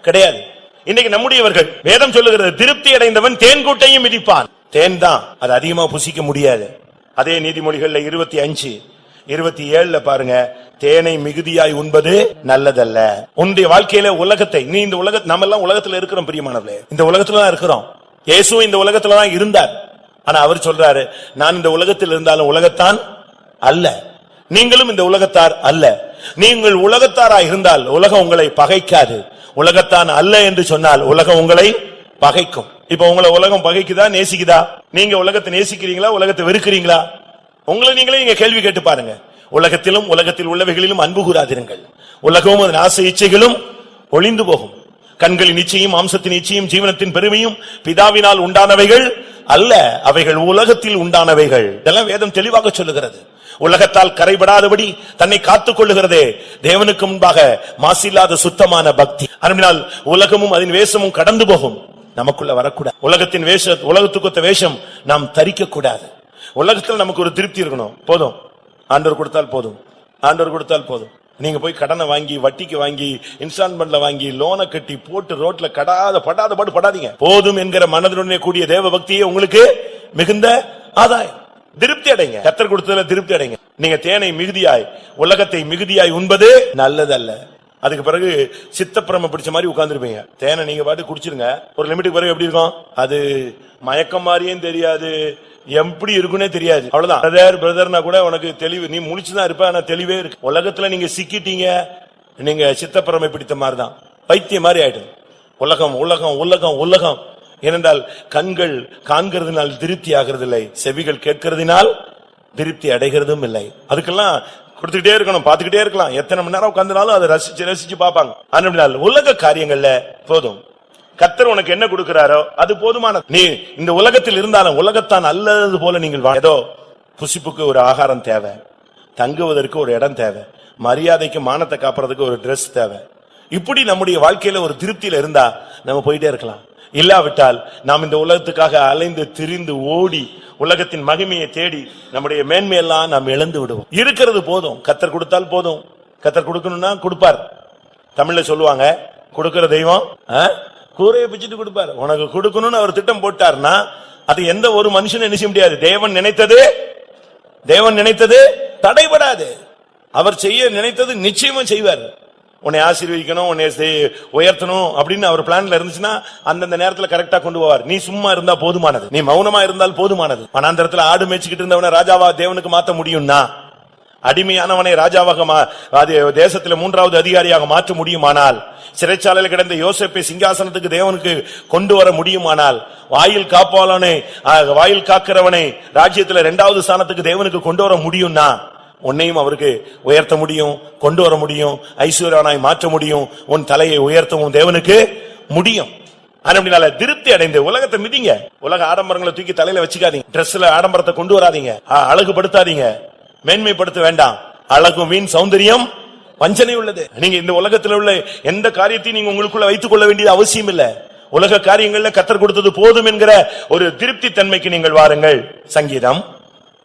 கிடையாது. இன்னைக்கு நம்முடையவர்கள் வேதம் சொல்லுகிறது, திருப்தி அடைந்தவன் தேன்கூட்டையும் மிதிப்பான். தேன் தான், அது அதிகமா புசிக்க முடியாது. அதே நீதிமொழிகள்ல 25:27 பாருங்க, தேனை மிகுதியாய் உண்பது நல்லதல்ல. உன்னுடைய வாழ்க்கையில உலகத்தை, நீ இந்த நம்ம எல்லாம் உலகத்துல இருக்கிறோம் பிரியமானவர்களே, இந்த உலகத்துல தான் இருக்கிறோம். இயேசு இந்த உலகத்துல தான் இருந்தார். ஆனா அவர் சொல்றாரு, நான் இந்த உலகத்தில் இருந்தாலும் உலகத்தான் அல்ல, நீங்களும் இந்த உலகத்தார் அல்ல. நீங்கள் உலகத்தாராய் இருந்தால் உலகம் உங்களை பகைக்காது. உலகத்தான் அல்ல என்று சொன்னால் உலகம் உங்களை பகைக்கும். இப்ப உங்களை உலகம் பகைக்குதா, நேசிக்குதா? நீங்க உலகத்தை நேசிக்கிறீங்களா, உலகத்தை வெறுக்கிறீங்களா? உங்களை நீங்களே நீங்க கேள்வி கேட்டு பாருங்க. உலகத்திலும் உலகத்தில் உள்ளவைகளிலும் அன்பு கூறாதிருங்கள், உலகமும் அதன் ஆசை இச்சைகளும் ஒளிந்து போகும். கண்களின் இச்சையும் மாம்சத்தின் இச்சையும் ஜீவனத்தின் பெருமையும் பிதாவினால் உண்டானவைகள் அல்ல, அவைகள் உலகத்தில் உண்டானவைகள். இதெல்லாம் வேதம் தெளிவாக சொல்லுகிறது. உலகத்தால் கரைபடாதபடி தன்னை காத்துக் கொள்ளுகிறதே தேவனுக்கு முன்பாக மாசில்லாத சுத்தமான பக்தி. அதனால் உலகமும் அதன் வேஷமும் கடந்து போகும், நமக்குள்ள வரக்கூடாது. உலகத்தின் உலகத்துக்கு வேஷம் நாம் தரிக்க கூடாது. உலகத்தில் நமக்கு ஒரு திருப்தி இருக்கணும். போதும், ஆண்டவர் கொடுத்தால் போதும், ஆண்டவர் கொடுத்தால் போதும். நீங்க போய் கடனை வாங்கி வட்டிக்கு வாங்கி இன்ஸ்டால்மெண்ட்ல வாங்கி லோனை கட்டி போட்டு ரோட்ல படாத பாடு படாதீங்க. போதும் என்கிற மனதுடனே கூடிய தேவ பக்தியே உங்களுக்கு மிகுந்த ஆதாயம். திருப்தி அடைங்க. கர்த்தர் கொடுத்ததுல திருப்தி அடைங்க. நீங்க தேனை மிகுதியாய் உலகத்தை மிகுதியாய் உண்பது நல்லதல்ல. அதுக்கு பிறகு சித்தப்பிரம பிடிச்ச மாதிரி உட்கார்ந்துருப்பீங்க. தேனை நீங்க பாட்டு குடிச்சிருங்க, ஒரு லிமிட்டுக்கு பிறகு எப்படி இருக்கும்? அது மயக்கம் மாதிரியும் தெரியாது, எப்படி இருக்குன்னே தெரியாது. அவ்வளவுதான். பிரதர்னா கூட உனக்கு தெளிவு, நீ முழிச்சுதான் இருப்ப, ஆனா தெளிவே இருக்கு. உலகத்துல நீங்க சிக்கிட்டீங்க, நீங்க சித்தப்பிரமை பிடித்த மாதிரிதான், பைத்தியம் மாதிரி ஆயிடும். உலகம் உலகம் உலகம் உலகம். ஏனென்றால் கண்கள் காண்கிறதுனால் திருப்தி ஆகிறது இல்லை, செவிகள் கேட்கிறதுனால் திருப்தி அடைகிறதும் இல்லை. அதுக்கெல்லாம் கொடுத்துக்கிட்டே இருக்கணும், பாத்துக்கிட்டே இருக்கலாம். எத்தனை மணி நேரம் உட்கார்ந்தாலும் அதை ரசிச்சு ரசிச்சு பாப்பாங்க. ஆனால் உலக காரியங்கள்ல போதும். கர்த்தர் உனக்கு என்ன கொடுக்கிறாரோ அது போதுமானது. நீ இந்த உலகத்தில் இருந்தாலும் உலகத்தான் அல்லது போல நீங்கள் ஏதோ புசிப்புக்கு ஒரு ஆகாரம் தேவை, தங்குவதற்கு ஒரு இடம் தேவை, மரியாதைக்கு மானத்தை காப்புறதுக்கு ஒரு Dress தேவை. இப்படி நம்முடைய வாழ்க்கையில ஒரு திருப்தியில இருந்தா நம்ம போயிட்டே இருக்கலாம். இல்லாவிட்டால் நாம் இந்த உலகத்துக்காக அலைந்து திரிந்து ஓடி உலகத்தின் மகிமையை தேடி நம்முடைய மேன்மையெல்லாம் நாம் இழந்து விடுவோம். இருக்கிறது போதும், கர்த்தர் கொடுத்தால் போதும். கர்த்தர் கொடுக்கணும்னா கொடுப்பார். தமிழ்ல சொல்லுவாங்க, கொடுக்கிற தெய்வம் கூரையை பிச்சுட்டு கொடுப்பார். உனக்கு கொடுக்கணும்னு அவர் திட்டம் போட்டார்னா அது எந்த ஒரு மனுஷனும் என்ன செய்ய முடியாது. தேவன் நினைத்தது தடைபடாது. அவர் செய்ய நினைத்தது நிச்சயமா செய்வார். உன்னை ஆசீர்வதிக்கணும், உன்னை உயர்த்தணும் அப்படின்னு அவர் பிளான்ல இருந்துச்சுன்னா அந்தந்த நேரத்துல கரெக்டா கொண்டு போவார். நீ சும்மா இருந்தா போதுமானது, நீ மௌனமா இருந்தால் போதுமானது. வனாந்தரத்துல ஆடு மேய்ச்சிக்கிட்டு இருந்தவனை ராஜாவா தேவனுக்கு மாத்த முடியும்னா, அடிமையானவனை ராஜாவாக தேசத்துல 3வது அதிகாரியாக மாற்ற முடியுமானால், சிறைச்சாலையில் கிடந்த யோசேப்பை சிங்காசனத்துக்கு தேவனுக்கு கொண்டு வர முடியுமானால், வாயில் காப்பாளனை வாயில் காக்கிறவனை ராஜ்யத்துல 2வது ஸ்தானத்துக்கு தேவனுக்கு கொண்டு வர முடியும்னா, உன்னையும் அவருக்கு உயர்த்த முடியும், கொண்டு வர முடியும், ஐஸ்வர்யனாய் மாற்ற முடியும், உன் தலையை உயர்த்தவும் தேவனுக்கு முடியும். அப்படினால திருப்தி அடைந்து உலகத்தை மிதிங்க. உலக ஆடம்பரங்களை தூக்கி தலையில வச்சுக்காதீங்க. Dressல ஆடம்பரத்தை கொண்டு வராதீங்க, அழகுபடுத்தாதீங்க, மேன்மைப்படுத்த வேண்டாம். அழகும் வீண், சௌந்தரியம் வஞ்சனை உள்ளது. நீங்க இந்த உலகத்தில் உள்ள எந்த காரியத்தையும் நீங்க உங்களுக்குள்ள வைத்துக் கொள்ள வேண்டியது அவசியம் இல்ல. உலக காரியங்கள்ல கர்த்தர் கொடுத்தது போதும் என்கிற ஒரு திருப்தி தன்மைக்கு நீங்கள் வாருங்கள். சங்கீதம்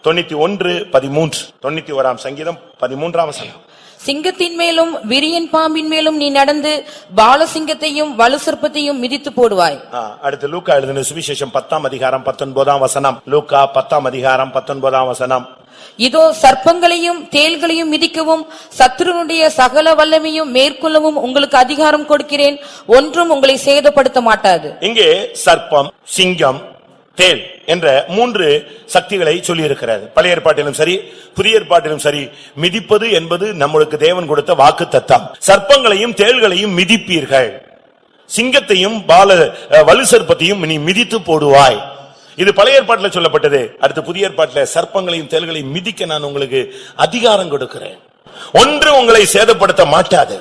91:13, 91ஆம் சங்கீதம் 13ஆம் வசனம். சிங்கத்தின் மேலும் விரியன் பாம்பின் மேலும் நீ நடந்து பாலசிங்கத்தையும் வலுசர்ப்பத்தையும் மிதித்து போடுவாய். அடுத்து லூக்கா எழுதின சுவிசேஷம் 10ஆம் அதிகாரம் 19ஆம் வசனம். லூக்கா 10ஆம் அதிகாரம் 19ஆம் வசனம். இதோ சர்ப்பங்களையும் தேள்களையும் மிதிக்கவும் சத்துருனுடைய சகல வல்லமையும் மேற்கொள்ளவும் உங்களுக்கு அதிகாரம் கொடுக்கிறேன், ஒன்றும் உங்களை சேதப்படுத்த மாட்டாது. இங்கே சர்ப்பம், சிங்கம், தேள் என்ற 3 சக்திகளை சொல்லி இருக்கிறார். பழைய ஏற்பாட்டிலும் சரி புதிய ஏற்பாட்டிலும் சரி, மிதிப்பது என்பது நம்மளுக்கு தேவன் கொடுத்த வாக்கு தத்தம். சர்ப்பங்களையும் தேள்களையும் மிதிப்பீர்கள், சிங்கத்தையும் வலு சர்ப்பத்தையும் நீ மிதித்து போடுவாய். இது பழைய ஏற்பாட்டில் சொல்லப்பட்டது. அடுத்து புதிய ஏற்பாட்டில் சர்ப்பங்களையும் தேள்களையும் மிதிக்க நான் உங்களுக்கு அதிகாரம் கொடுக்கிறேன், ஒன்று உங்களை சேதப்படுத்த மாட்டாது.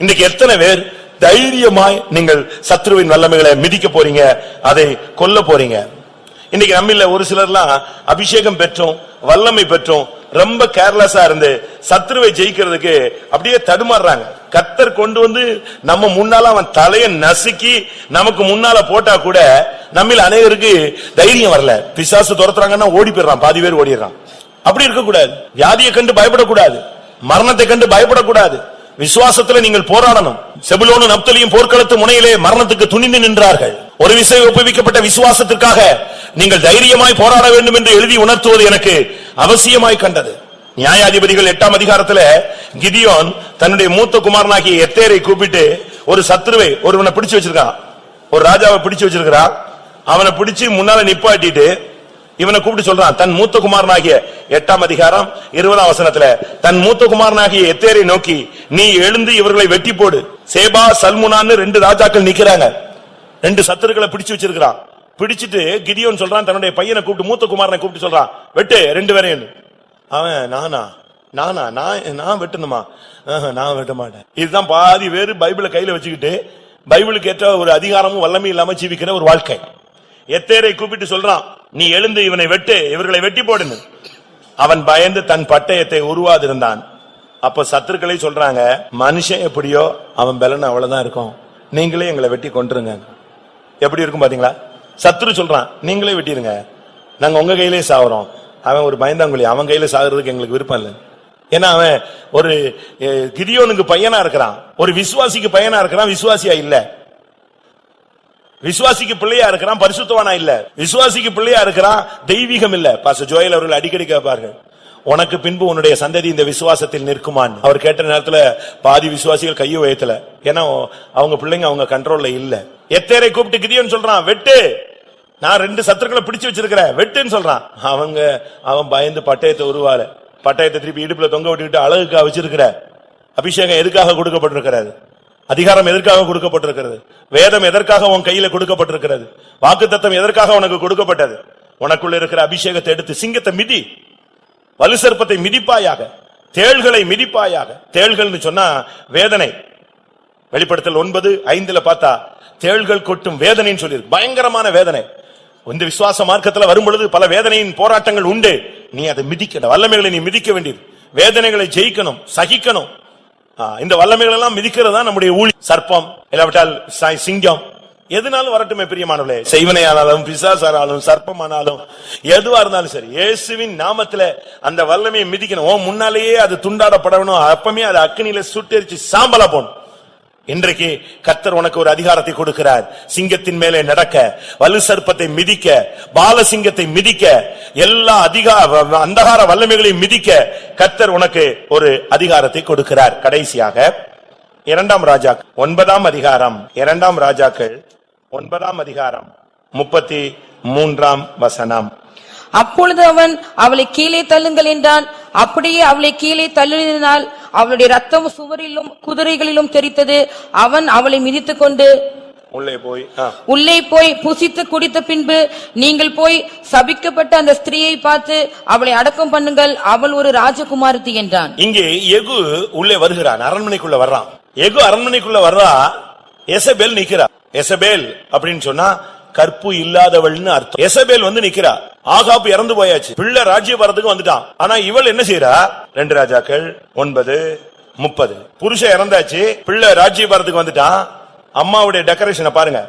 இன்னைக்கு எத்தனை பேர் தைரியமாய் நீங்கள் சத்ருவின் வல்லமைகளை மிதிக்க போறீங்க, அதை கொல்ல போறீங்க? இன்னைக்கு நம்மில ஒரு சிலர்லாம் அபிஷேகம் பெற்றோம், வல்லமை பெற்றோம், ரொம்ப கேர்லெஸ்ஸா இருந்து சத்ருவை ஜெயிக்கிறதுக்கு அப்படியே தடுமாறுறாங்க. கர்த்தர் கொண்டு வந்து நம்ம முன்னால அவன் தலையை நசுக்கி நமக்கு முன்னால போட்டா கூட நம்மில் அநேகருக்கு தைரியம் வரல. பிசாசு துரத்துறாங்கன்னா ஓடி போயிடுறான், பாதி பேர் ஓடிடுறான். அப்படி இருக்க கூடாது. வியாதியை கண்டு பயப்படக்கூடாது, மரணத்தை கண்டு பயப்படக்கூடாது. விசுவாசத்துல நீங்கள் போராடணும். செபுலோனும் நப்தலியும் போர்க்களத்து முனையிலே மரணத்துக்கு துணிந்து நின்றார்கள். ஒரு விசை ஒப்புவிக்கப்பட்ட விசுவாசத்திற்காக நீங்கள் தைரியமாய் போராட வேண்டும் என்று எழுதி உணர்த்துவது எனக்கு அவசியமாய் கண்டது. நியாயாதிபதிகள் 8ஆம் அதிகாரத்துல கிதியோன் தன்னுடைய மூத்த குமாரனாகிய எத்தேரை கூப்பிட்டு ஒரு சத்ருவை ஒருவனை பிடிச்சு வச்சிருக்கான், ஒரு ராஜாவை பிடிச்சு வச்சிருக்கிறான். அவனை பிடிச்சு முன்னால நிப்பாட்டிட்டு இவனை கூப்பிட்டு சொல்றான், தன் மூத்த குமாரனாகிய 8ஆம் அதிகாரம் 20ஆம் வசனத்துல தன் மூத்த குமாரனாகிய எத்தேரை நோக்கி, நீ எழுந்து இவர்களை வெட்டி போடு. சேபா சல்முனான்னு 2 ராஜாக்கள் நிக்கிறாங்க, 2 சத்துருக்களை பிடிச்சு வச்சிருக்கிறான். பிடிச்சிட்டு கிதியோன் சொல்றான், தன்னுடைய பையனை கூப்பிட்டு மூத்த குமாரனை கூப்பிட்டு சொல்றான், வெட்டு 2 பேரையும். அவன் நான் வெட்டணுமா? நான் வெட்ட மாட்டேன். இதுதான் பாதி பேரு பைபிளை கையில வச்சுக்கிட்டு பைபிளுக்கு ஏற்ற ஒரு அதிகாரமும் வல்லமை இல்லாம ஜீவிக்கிற ஒரு வாழ்க்கை. எத்தேரை கூப்பிட்டு சொல்றான், நீ எழுந்து இவனை வெட்டு, இவர்களை வெட்டி போடுன்னு. அவன் பயந்து தன் பட்டயத்தை உருவாதிருந்தான். அப்ப சத்துருக்களை சொல்றாங்க, மனுஷன் எப்படியோ அவன் பலன் அவ்வளவுதான் இருக்கும், நீங்களே எங்களை வெட்டி கொண்டுருங்க. எப்படி இருக்கும் பாத்தீங்களா? சத்துரு சொல்றான், நீங்களே வெட்டிருங்க, நாங்க உங்க கையிலே சாகுறோம். அவன் ஒரு பயந்தாங்குழி, அவன் கையில சாகுறதுக்கு எங்களுக்கு விருப்பம் இல்லை. ஏன்னா அவன் ஒரு கிதியோனுக்கு பையனா இருக்கிறான், ஒரு விசுவாசிக்கு பையனா இருக்கிறான், விசுவாசியா இல்ல. விசுவாசிக்கு பிள்ளையா இருக்கிறான், பரிசுத்தவானா இல்ல. விசுவாசிக்கு பிள்ளையா இருக்கிறான், தெய்வீகம் இல்ல. பாஸ்டர் ஜோயல் அவர்கள் அடிக்கடி கேட்பார்கள், உனக்கு பின்பு உன்னுடைய சந்ததி இந்த விசுவாசத்தில் நிற்குமான்னு. அவர் கேட்ட நேரத்துல பாதி விசுவாசிகள் கையை உயர்த்தல. ஏன்னா அவங்க பிள்ளைங்க அவங்க கண்ட்ரோல்ல இல்ல. எத்தேரை கூப்பிட்டு கிதியோன் சொல்றான், வெட்டு, நான் 2 சத்துருக்களை பிடிச்சு வச்சிருக்கிறேன், வெட்டுன்னு சொல்றான். அவன் பயந்து பட்டயத்தை உருவால, பட்டயத்தை திருப்பி இடுப்புல தொங்க விட்டுக்கிட்டு அழகுக்காக வச்சிருக்கிற. அபிஷேகம் எதுக்காக கொடுக்கப்பட்டிருக்கிறது? அதிகாரம் எதற்காக கொடுக்கப்பட்டிருக்கிறது? வேதம் எதற்காக உன் கையில கொடுக்கப்பட்டிருக்கிறது? வாக்குத்தத்தம் எதற்காக உனக்கு கொடுக்கப்பட்டது? உனக்குள்ள இருக்கிற அபிஷேகத்தை எடுத்து சிங்கத்தை மிதி, வலுசற்பத்தை மிதிப்பாயாக, தேள்களை மிதிப்பாயாக. தேள்கள்னு சொன்னா வேதனை. வெளிப்படுத்தல் 9:5 பார்த்தா தேள்கள் கொட்டும் வேதனைன்னு சொல்லியிருக்கு. பயங்கரமான வேதனை. இந்த விசுவாச மார்க்கத்துல வரும் பொழுது பல வேதனையின் போராட்டங்கள் உண்டு. நீ அதை மிதிக்கணும், வல்லமைகளை நீ மிதிக்க வேண்டியது. வேதனைகளை ஜெயிக்கணும், சகிக்கணும். இந்த வல்லமைகள் எல்லாம் மிதிக்கிறதா நம்முடைய ஊழி. சர்ப்பம் இல்லாவிட்டால் சிங்கம், எதுனாலும் வரட்டுமே பிரியமானவர்களே. செய்வனையானாலும் பிசாசானாலும் சர்ப்பமானாலும் எதுவா இருந்தாலும் சரி, இயேசுவின் நாமத்துல அந்த வல்லமையை மிதிக்கணும். முன்னாலேயே அது துண்டாடப்படணும். அப்பமே அது அக்கினியில சுட்டெரிச்சு சாம்பலா போகணும். இன்றைக்கு கர்த்தர் உனக்கு ஒரு அதிகாரத்தை கொடுக்கிறார். சிங்கத்தின் மேலே நடக்க, வலு சர்ப்பத்தை மிதிக்க, பாலசிங்கத்தை மிதிக்க, எல்லா அந்தகார வல்லமைகளையும் மிதிக்க கர்த்தர் உனக்கு ஒரு அதிகாரத்தை கொடுக்கிறார். கடைசியாக 2 ராஜாக்கள் 9 அதிகாரம், 2 ராஜாக்கள் 9 அதிகாரம் 33 வசனம். அப்பொழுது அவன் அவளை கீழே தள்ளுங்கள் என்றான். அப்படியே அவளை கீழே தள்ளினால் அவளுடைய ரத்தம் சுவரிலும் குதிரைகளிலும் தெரித்தது. அவன் அவளை மிதித்துக் கொண்டு உள்ளே போய் புசித்து குடித்த பின்பு, நீங்கள் போய் சபிக்கப்பட்ட அந்த ஸ்திரீயை பார்த்து அவளை அடக்கம் பண்ணுங்கள், அவள் ஒரு ராஜகுமாரத்தி என்றான். இங்கே யெகூ உள்ளே வருகிறான், அரண்மனைக்குள்ள வர்றான். யெகூ அரண்மனைக்குள்ள வர்றா, எசபேல் நிக்கிறா. எசபேல் அப்படின்னு சொன்னா கற்பு இல்லாதவள்னு அர்த்தம். எசபேல் வந்து நிக்கிறா. ஆகாப் இறந்து போயாச்சு, பிள்ளை ராஜ்யபாரத்துக்கு வந்துட்டான். ஆனா இவள் என்ன செய்யறா? 2 ராஜாக்கள் 9:30. புருஷன் இறந்தாச்சு, பிள்ளை ராஜ்யபாரத்துக்கு வந்துட்டான். அம்மாவுடைய டெக்கரேஷனை பாருங்க.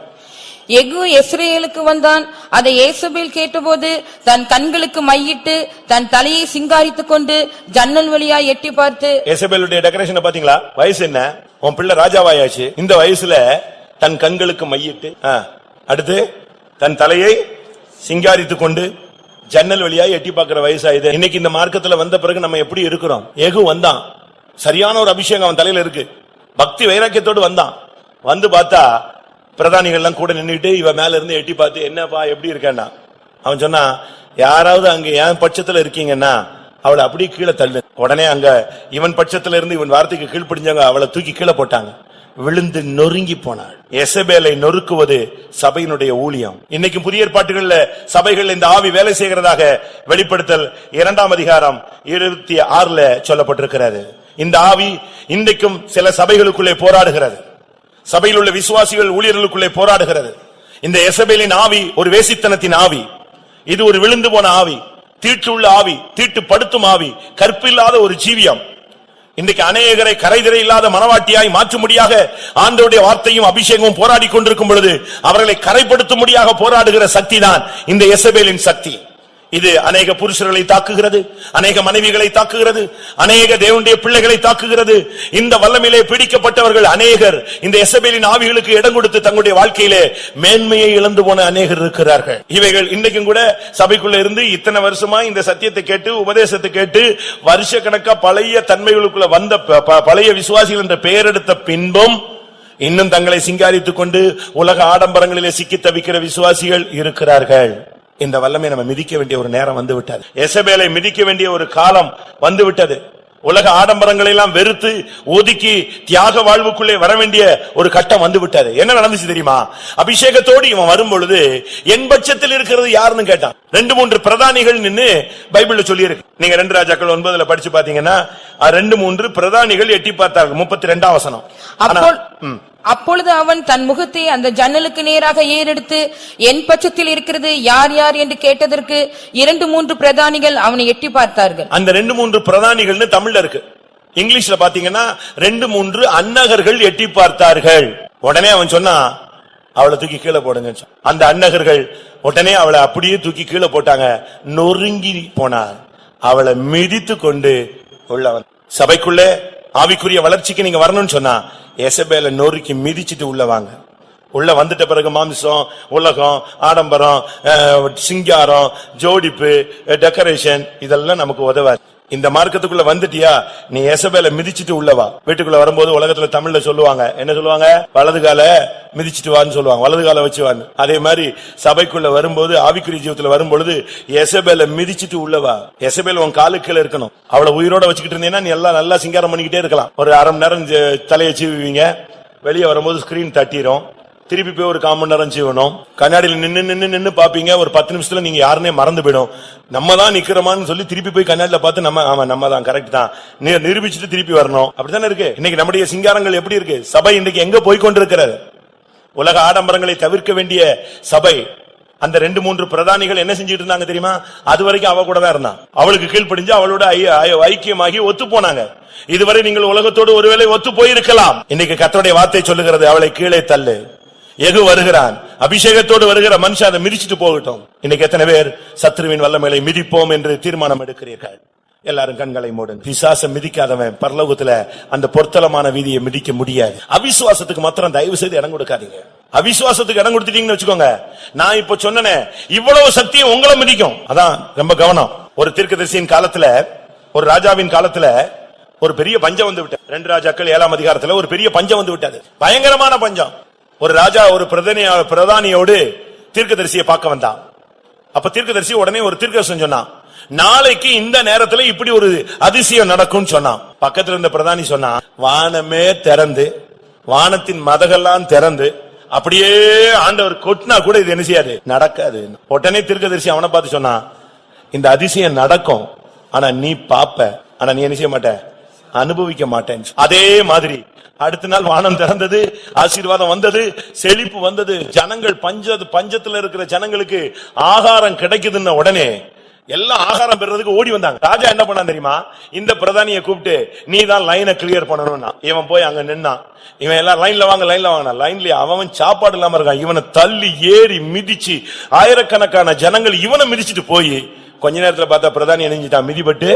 யெகூ இஸ்ரவேலுக்கு வந்தான். அதை ஏசபேல் கேட்டபோது தன் கண்களுக்கு மையிட்டு தன் தலையை சிங்காரித்துக் கொண்டு ஜன்னல் வழியாய் எட்டி பார்த்து. ஏசபேலுடைய டெக்கரேஷனை பாத்தீங்களா? வயசு என்ன? உன் பிள்ளை ராஜாவாயாச்சு, இந்த வயசுல தன் கண்களுக்கு மையிட்டு, அடுத்து தன் தலையை சிங்காரித்துக் கொண்டு ஜன்னல் வழியாய் எட்டி பார்க்கிற வயசாயுது. இன்னைக்கு இந்த மார்க்கத்துல வந்த பிறகு நம்ம எப்படி இருக்கிறோம்? யெகூ வந்தான், சரியான ஒரு அபிஷேகம் அவன் தலையில இருக்கு, பக்தி வைராக்கியத்தோடு வந்தான். வந்து பார்த்தா பிரதானிகள் எல்லாம் கூட நின்றுட்டு இவ மேல இருந்து எட்டி பார்த்து, என்னப்பா எப்படி இருக்கேன்னா, அவன் சொன்னா, யாராவது அங்க என் பட்சத்துல இருக்கீங்கன்னா அவளை அப்படியே கீழே தள்ளு. உடனே அங்க இவன் பட்சத்துல இருந்து இவன் வார்த்தைக்கு கீழ்ப்படிஞ்சாங்க, அவளை தூக்கி கீழே போட்டாங்க. விழுந்து நொறுங்கி போனாள். எசபேலை நொறுக்குவது சபையினுடைய ஊழியம். இன்னைக்கு புதிய ஏற்பாட்டுகள்ல சபைகள் இந்த ஆவி வேலை செய்கிறதாக வெளிப்படுத்தல் 2 அதிகாரம் 26 சொல்லப்பட்டிருக்கிறது. இந்த ஆவி இன்றைக்கும் சில சபைகளுக்குள்ளே போராடுகிறது. சபையில் உள்ள விசுவாசிகள் ஊழியர்களுக்குள்ளே போராடுகிறது. இந்த எசபேலின் ஆவி ஒரு வேசித்தனத்தின் ஆவி. இது ஒரு விழுந்து போன ஆவி, தீட்டுள்ள ஆவி, தீட்டுப்படுத்தும் ஆவி, கற்பில்லாத ஒரு ஜீவியம். இன்றைக்கு அநேகரை கரைதிரை இல்லாத மனவாட்டியாய் மாற்றும்படியாக ஆண்டவருடைய வார்த்தையும் அபிஷேகமும் போராடி கொண்டிருக்கும் பொழுது அவர்களை கரைப்படுத்தும்படியாக போராடுகிற சக்தி தான் இந்த எசபேலின் சக்தி. இது அநேக புருஷர்களை தாக்குகிறது, அநேக மனைவிகளை தாக்குகிறது, அநேக தேவனுடைய பிள்ளைகளை தாக்குகிறது. இந்த வல்லமையிலே பிடிக்கப்பட்டவர்கள் அநேகர் இந்த எசபேலின் ஆவிகளுக்கு இடம் கொடுத்து தங்களுடைய வாழ்க்கையிலே மேன்மையை இழந்து போன அநேகர் இருக்கிறார்கள். இவைகள் இன்றைக்கும் கூட சபைக்குள்ள இருந்து இத்தனை வருஷமா இந்த சத்தியத்தை கேட்டு உபதேசத்தை கேட்டு வருஷ கணக்கா பழைய தன்மைகளுக்குள்ள வந்த பழைய விசுவாசிகள் என்ற பெயர் எடுத்த பின்பும் இன்னும் தங்களை சிங்காரித்துக் கொண்டு உலக ஆடம்பரங்களிலே சிக்கி தவிக்கிற விசுவாசிகள் இருக்கிறார்கள். இந்த வல்லமை நம்ம மிதிக்க வேண்டிய ஒரு நேரம் வந்து விட்டது. எசபேலை மிதிக்க வேண்டிய ஒரு காலம் வந்து விட்டது. உலக ஆடம்பரங்களை எல்லாம் வெறுத்து ஒதுக்கி தியாக வாழ்வுக்குள்ளே வர வேண்டிய ஒரு கட்டம் வந்து விட்டது. என்ன நடந்துச்சு தெரியுமா? அபிஷேகத்தோடு இவன் வரும் பொழுது என் பட்சத்தில் இருக்கிறது யாருன்னு கேட்டான். 2-3 பிரதானிகள் நின்னு பைபிள்ல சொல்லி இருக்கு. நீங்க 2 ராஜாக்கள் 9 படிச்சு பாத்தீங்கன்னா 2-3 பிரதானிகள் எட்டி பார்த்தார்கள். 32 வசனம். அப்பொழுது அவன் தன் முகத்தை அந்த ஜன்னலுக்கு நேராக ஏறெடுத்து என் பட்சத்தில் இருக்கிறது யார் யார் என்று கேட்டதற்கு 2-3 பிரதானிகள் அவனை எட்டி பார்த்தார்கள். அந்த 2-3 பிரதானிகள்னு தமிழ்ல இருக்கு. இங்கிலீஷ்ல பாத்தீங்கன்னா 2-3 அன்னகர்கள் எட்டி பார்த்தார்கள். உடனே அவன் சொன்னா, அவளை தூக்கி கீழே போடுங்க. அந்த அன்னகர்கள் உடனே அவளை அப்படியே தூக்கி கீழே போட்டாங்க. நொறுங்கி போனார். அவளை மிதித்து கொண்டு உள்ள வந்து சபைக்குள்ளே ஆவிக்குரிய வளர்ச்சிக்கு நீங்க வரணும்னு சொன்னா எசபேல நொறுக்கி மிதிச்சிட்டு உள்ள வாங்க. உள்ள வந்துட்ட பிறகு மாமிசம், உலகம், ஆடம்பரம், சிங்காரம், ஜோடிப்பு, டெக்கரேஷன் இதெல்லாம் நமக்கு உதவாது. இந்த மார்க்கத்துக்குள்ள வந்துட்டியா நீ எசபேல மிதிச்சிட்டு உள்ளவா. வீட்டுக்குள்ள வரும்போது உலகத்துல தமிழ்ல சொல்லுவாங்க, என்ன சொல்லுவாங்க? வலது கால மிதிச்சிட்டு வான்னு சொல்லுவாங்க, வலது கால வச்சு வான்னு. அதே மாதிரி சபைக்குள்ள வரும்போது ஆவிக்குரிய ஜீவத்துல வரும்பொழுது எசபேல மிதிச்சிட்டு உள்ளவா. எசபேல் உன் காலுக்குள்ள இருக்கணும். அவளை உயிரோட வச்சுக்கிட்டு இருந்தீங்கன்னா நீ எல்லாம் நல்லா சிங்காரம் பண்ணிக்கிட்டே இருக்கலாம். ஒரு அரை மணி நேரம் தலையை சீவுவீங்க, வெளியே வரும்போது ஸ்கிரீன் தட்டிரும், திருப்பி போய் ஒரு 1/4 மணி நேரம் செய்யணும். கண்ணாடியில் நின்னு பாப்பீங்க, ஒரு 10 நிமிஷத்துல நீங்க யாருன்னே மறந்து போயிடும். நம்ம தான் நிக்கிறோமான்னு சொல்லி திருப்பி போய் கண்ணாடியில பார்த்து நம்ம தான் கரெக்ட் தான் நிரூபிச்சுட்டு திருப்பி வரணும். அப்படித்தானே இருக்கு இன்னைக்கு நம்முடைய சிங்காரங்கள். எப்படி இருக்கு சபை இன்னைக்கு? எங்க போய் கொண்டிருக்கிறது? உலக ஆடம்பரங்களை தவிர்க்க வேண்டிய சபை. அந்த 2-3 பிரதானிகள் என்ன செஞ்சிட்டு இருந்தாங்க தெரியுமா? அது வரைக்கும் அவ கூட தான் இருந்தான். அவளுக்கு கீழ்ப்படிஞ்சு அவளோட ஐக்கியமாகி ஒத்து போனாங்க. இதுவரை நீங்கள் உலகத்தோடு ஒருவேளை ஒத்து போயிருக்கலாம். இன்னைக்கு கர்த்தருடைய வார்த்தை சொல்லுகிறது, அவளை கீழே தள்ளு. எகு வருகிறான், அபிஷேகத்தோடு வருகிற மனுஷன் அதை மிதிச்சிட்டு போகட்டும். இன்னைக்கு எத்தனை பேர் சத்ருவின் வல்லமைகளை மிதிப்போம் என்று தீர்மானம் எடுக்கிறீர்கள்? எல்லாரும் கண்களை மூடுங்க. பிசாசம் மிதிக்காதவன் பரலோகத்துல அந்த பொருத்தலமான வீதியை மிதிக்க முடியாது. அவிசுவாசத்துக்கு மாத்திரம் தயவு செய்து இடம் கொடுக்காதீங்க. அவிசுவாசத்துக்கு இடம் கொடுத்துட்டீங்கன்னு வச்சுக்கோங்க, நான் இப்ப சொன்னேனே இவ்வளவு சக்தியும் உங்களை மிதிக்கும். அதான் ரொம்ப கவனம். ஒரு தீர்க்கதரிசியின் காலத்துல, ஒரு ராஜாவின் காலத்துல ஒரு பெரிய பஞ்சம் வந்து விட்டது. 2 ராஜாக்கள் 7ஆம் அதிகாரத்துல ஒரு பெரிய பஞ்சம் வந்து விட்டது, பயங்கரமான பஞ்சம். ஒரு ராஜா ஒரு பிரதானியோடு தீர்க்கதரிசியை பார்க்க வந்தான். அப்ப தீர்க்கதரிசி உடனே ஒரு தீர்க்கதரிசனம் சொன்னான், நாளைக்கு இந்த நேரத்துல இப்படி ஒரு அதிசயம் நடக்கும் சொன்னான். பக்கத்துல இருந்த பிரதானி சொன்னான், வானமே திறந்து, வானத்தின் மதகெல்லாம் திறந்து அப்படியே ஆண்டவர் கொட்டினா கூட இது என்ன செய்யாது, நடக்காது. உடனே தீர்க்கதரிசி அவனை பார்த்து சொன்னான், இந்த அதிசயம் நடக்கும், ஆனா நீ பாப்ப, ஆனா நீ என்ன செய்ய மாட்ட, அனுபவிக்க மாட்டேன். அதே மாதிரி அடுத்த நாள் வானம் திறந்தது, ஆசீர்வாதம் வந்தது, செழிப்பு வந்தது. ஜனங்கள் பஞ்சத்துல இருக்கிற ஜனங்களுக்கு ஆகாரம் கிடைக்குதுன்னு உடனே எல்லாம் ஆகாரம் பெறதுக்கு ஓடி வந்தாங்க. ராஜா என்ன பண்ணான் தெரியுமா? இந்த பிரதானியை கூப்பிட்டு நீ தான் லைனை கிளியர் பண்ணணும்னா. இவன் போய் அங்க நின்னான். இவன் எல்லாம் லைன்ல வாங்கினா லைன்ல அவன் சாப்பாடு இல்லாம இருக்கான். இவனை தள்ளி ஏறி மிதிச்சு ஆயிரக்கணக்கான ஜனங்கள் இவனை மிதிச்சுட்டு போய் கொஞ்ச நேரத்துல பார்த்தா பிரதானி நினைஞ்சிட்டான், மிதிப்பட்டு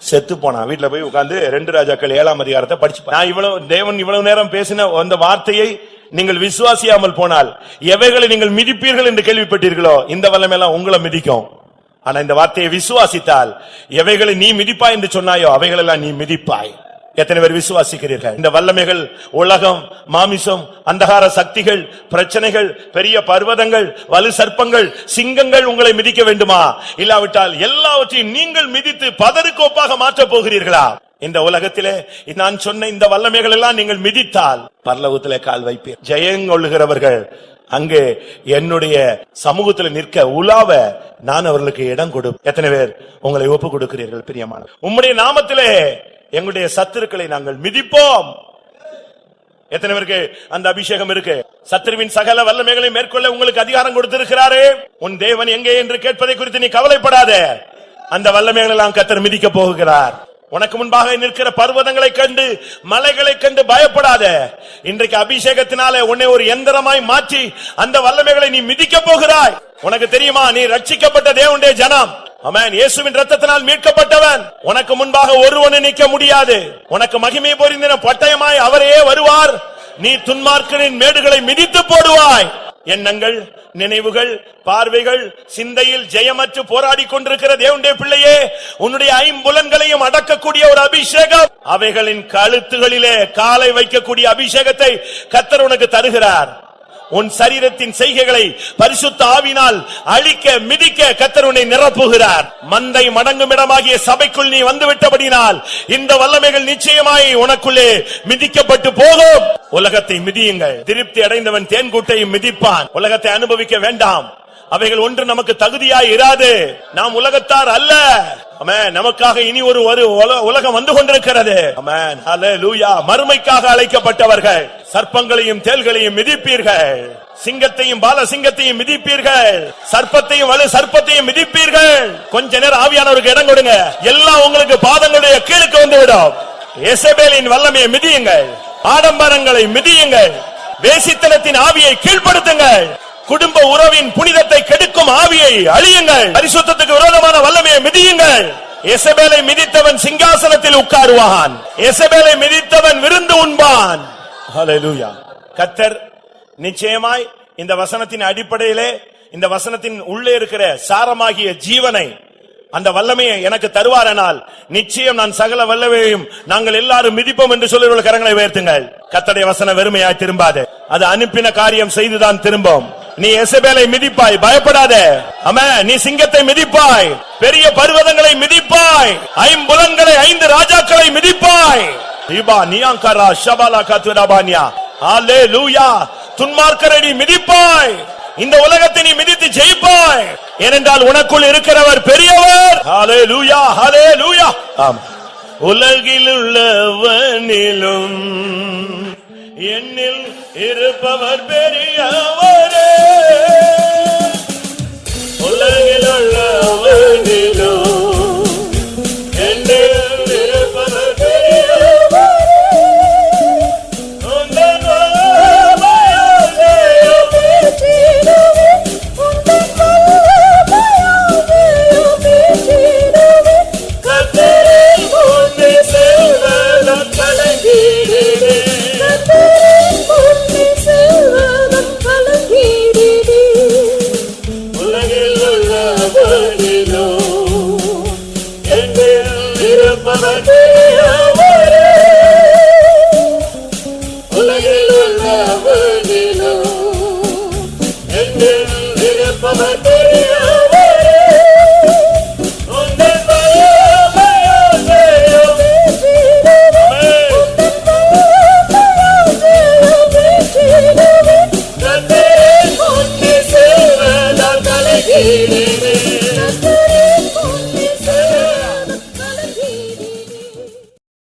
செத்து போனான். வீட்டுல போய் உட்கார்ந்து 2 ராஜாக்கள் 7ஆம் அதிகாரத்தை படிச்சு. நான் தேவன் இவ்வளவு நேரம் பேசின அந்த வார்த்தையை நீங்கள் விசுவாசியாமல் போனால் எவைகளை நீங்கள் மிதிப்பீர்கள் என்று கேள்விப்பட்டீர்களோ இந்த வல்லமையெல்லாம் உங்களை மிதிக்கும். ஆனா இந்த வார்த்தையை விசுவாசித்தால் எவைகளை நீ மிதிப்பாய் என்று சொன்னாயோ அவைகளெல்லாம் நீ மிதிப்பாய். எத்தனை பேர் விசுவாசிக்கிறீர்கள்? இந்த வல்லமைகள், உலகம், மாமிசம், அந்தகார சக்திகள், பிரச்சனைகள், பெரிய பர்வதங்கள், வலு சர்ப்பங்கள், சிங்கங்கள் உங்களை மிதிக்க வேண்டுமா? இல்லாவிட்டால் எல்லாவற்றையும் நீங்கள் மிதித்து பதறுக்கோப்பாக மாற்றப் போகிறீர்களா? இந்த உலகத்திலே நான் சொன்ன இந்த வல்லமைகள் எல்லாம் நீங்கள் மிதித்தால் பரலோகத்திலே கால் வைப்பீர். ஜெயங்கொள்ளுகிறவர்கள் அங்கே என்னுடைய சமூகத்தில் நிற்க உலாவ நான் அவர்களுக்கு இடம் கொடு. எத்தனை பேர் உங்களை ஒப்பு கொடுக்கிறீர்கள்? பிரியமான உம்முடைய நாமத்திலே எங்களுடைய சத்துருக்களை நாங்கள் மிதிப்போம். எத்தனை பேருக்கு அந்த அபிஷேகம் இருக்கு? சத்துருவின் சகல வல்லமைகளை மேற்கொள்ள உங்களுக்கு அதிகாரம் கொடுத்திருக்கிறாரே. உன் தேவன் எங்கே என்று கேட்பதை குறித்து நீ கவலைப்படாத. அந்த வல்லமைகளை எல்லாம் கர்த்தர் மிதிக்க போகிறார். உனக்கு முன்பாக நிற்கிற பர்வதங்களை கண்டு, மலைகளை கண்டு பயப்படாத. இன்றைக்கு அபிஷேகத்தினாலே உன்னை ஒரு எந்திரமாய் மாற்றி அந்த வல்லமைகளை நீ மிதிக்க போகிறாய். உனக்கு தெரியுமா, நீ ரட்சிக்கப்பட்ட தேவனுடைய ஜனம். ஆமென். இயேசுவின் இரத்தத்தினால் மீட்கப்பட்டவன். உனக்கு முன்பாக ஒருவனை நிற்க முடியாது. உனக்கு மகிமை பொருந்தின பட்டயமாய் அவரே வருவார். நீ துன்மார்க்கரின் மேடுகளை மிதித்து போடுவாய். எண்ணங்கள், நினைவுகள், பார்வைகள், சிந்தையில் ஜெயமற்று போராடி கொண்டிருக்கிற தேவனுடைய பிள்ளையே, உன்னுடைய ஐம்புலன்களையும் அடக்கக்கூடிய ஒரு அபிஷேகம், அவைகளின் கழுத்துகளிலே காலை வைக்கக்கூடிய அபிஷேகத்தை கர்த்தர் உனக்கு தருகிறார். உன் சரீரத்தின் செய்கைகளை பரிசுத்த ஆவியினால் அழிக்க, மிதிக்க கர்த்தர் உன்னை நிரப்புகிறார். மந்தை மடங்கும் இடமாகிய சபைக்குள் நீ வந்துவிட்டபடினால் இந்த வல்லமைகள் நிச்சயமாய் உனக்குள்ளே மிதிக்கப்பட்டு போகும். உலகத்தை மிதியுங்கள். திருப்தி அடைந்தவன் தேன்கூட்டையும் மிதிப்பான். உலகத்தை அனுபவிக்க வேண்டாம். அவைகள் ஒன்று நமக்கு தகுதியாய் இராது. நாம் உலகத்தார் அல்ல. ஆமென். நமக்காக இனி ஒரு உலகம் வந்து கொண்டிருக்கிறது. ஆமென். ஹல்லேலூயா. மறுமைக்காக அழைக்கப்பட்டவர்கள். சர்ப்பங்களையும் தேள்களையும் மிதிப்பீர்கள். சிங்கத்தையும் பால சிங்கத்தையும் மிதிப்பீர்கள். சர்ப்பத்தையும் வலு சர்ப்பத்தையும் மிதிப்பீர்கள். கொஞ்ச நேரம் ஆவியானவருக்கு இடம் கொடுங்க. எல்லாம் உங்களுக்கு பாதங்களுடைய கீழுக்கு வந்துவிடும். எசபேலின் வல்லமையை மிதியுங்கள். ஆடம்பரங்களை மிதியுங்கள். வேசித்தனத்தின் ஆவியை கீழ்ப்படுத்துங்கள். குடும்ப உறவின் புனிதத்தை கெடுக்கும் ஆவியை அழியுங்கள். பரிசுத்தத்துக்கு விரோதமான வல்லமையை மிதியுங்கள். எசபேலை மிதித்தவன் சிங்காசனத்தில் உட்காருவான், எசபேலை மிதித்தவன் விருந்து உண்பான். ஹல்லேலூயா. கர்த்தர் நிச்சயமாய் இந்த வசனத்தின் அடிப்படையிலே, இந்த வசனத்தின் உள்ளே இருக்கிற சாரமாகிய ஜீவனை, அந்த வல்லமையை எனக்கு தருவாரானால் நிச்சயம் நான் சகல வல்லமையையும் நாங்கள் எல்லாரும் மிதிப்போம் என்று சொல்லுகிற கரங்களை உயர்த்துங்கள். கர்த்தருடைய வசனம் வெறுமையாய் திரும்பாது, அது அனுப்பின காரியம் செய்துதான் திரும்பும். நீ எசபேலை மிதிப்பாய், பயப்படாத. ஆமென். நீ சிங்கத்தை மிதிப்பாய், பெரிய பர்வதங்களை மிதிப்பாய், ஐம்புலன்களை, 5 ராஜாக்களை மிதிப்பாய். இபா நியாங்கரா ஷபாலா கத்வராபானியா. ஹல்லேலூயா. துன்மார்க்கரை நீ மிதிப்பாய், இந்த உலகத்தை நீ மிதித்து ஜெயிப்பாய். ஏனென்றால் உனக்குள் இருக்கிறவர் பெரியவர். ஹல்லேலூயா, ஹல்லேலூயா. ஆமென். உலகில் உள்ளவனிலும் என்னில் இருப்பவர் பெரியவரே. உலகில் உள்ளவனிலும் என்னில் இருப்பவர் பெரியவரே. இருப்பவர்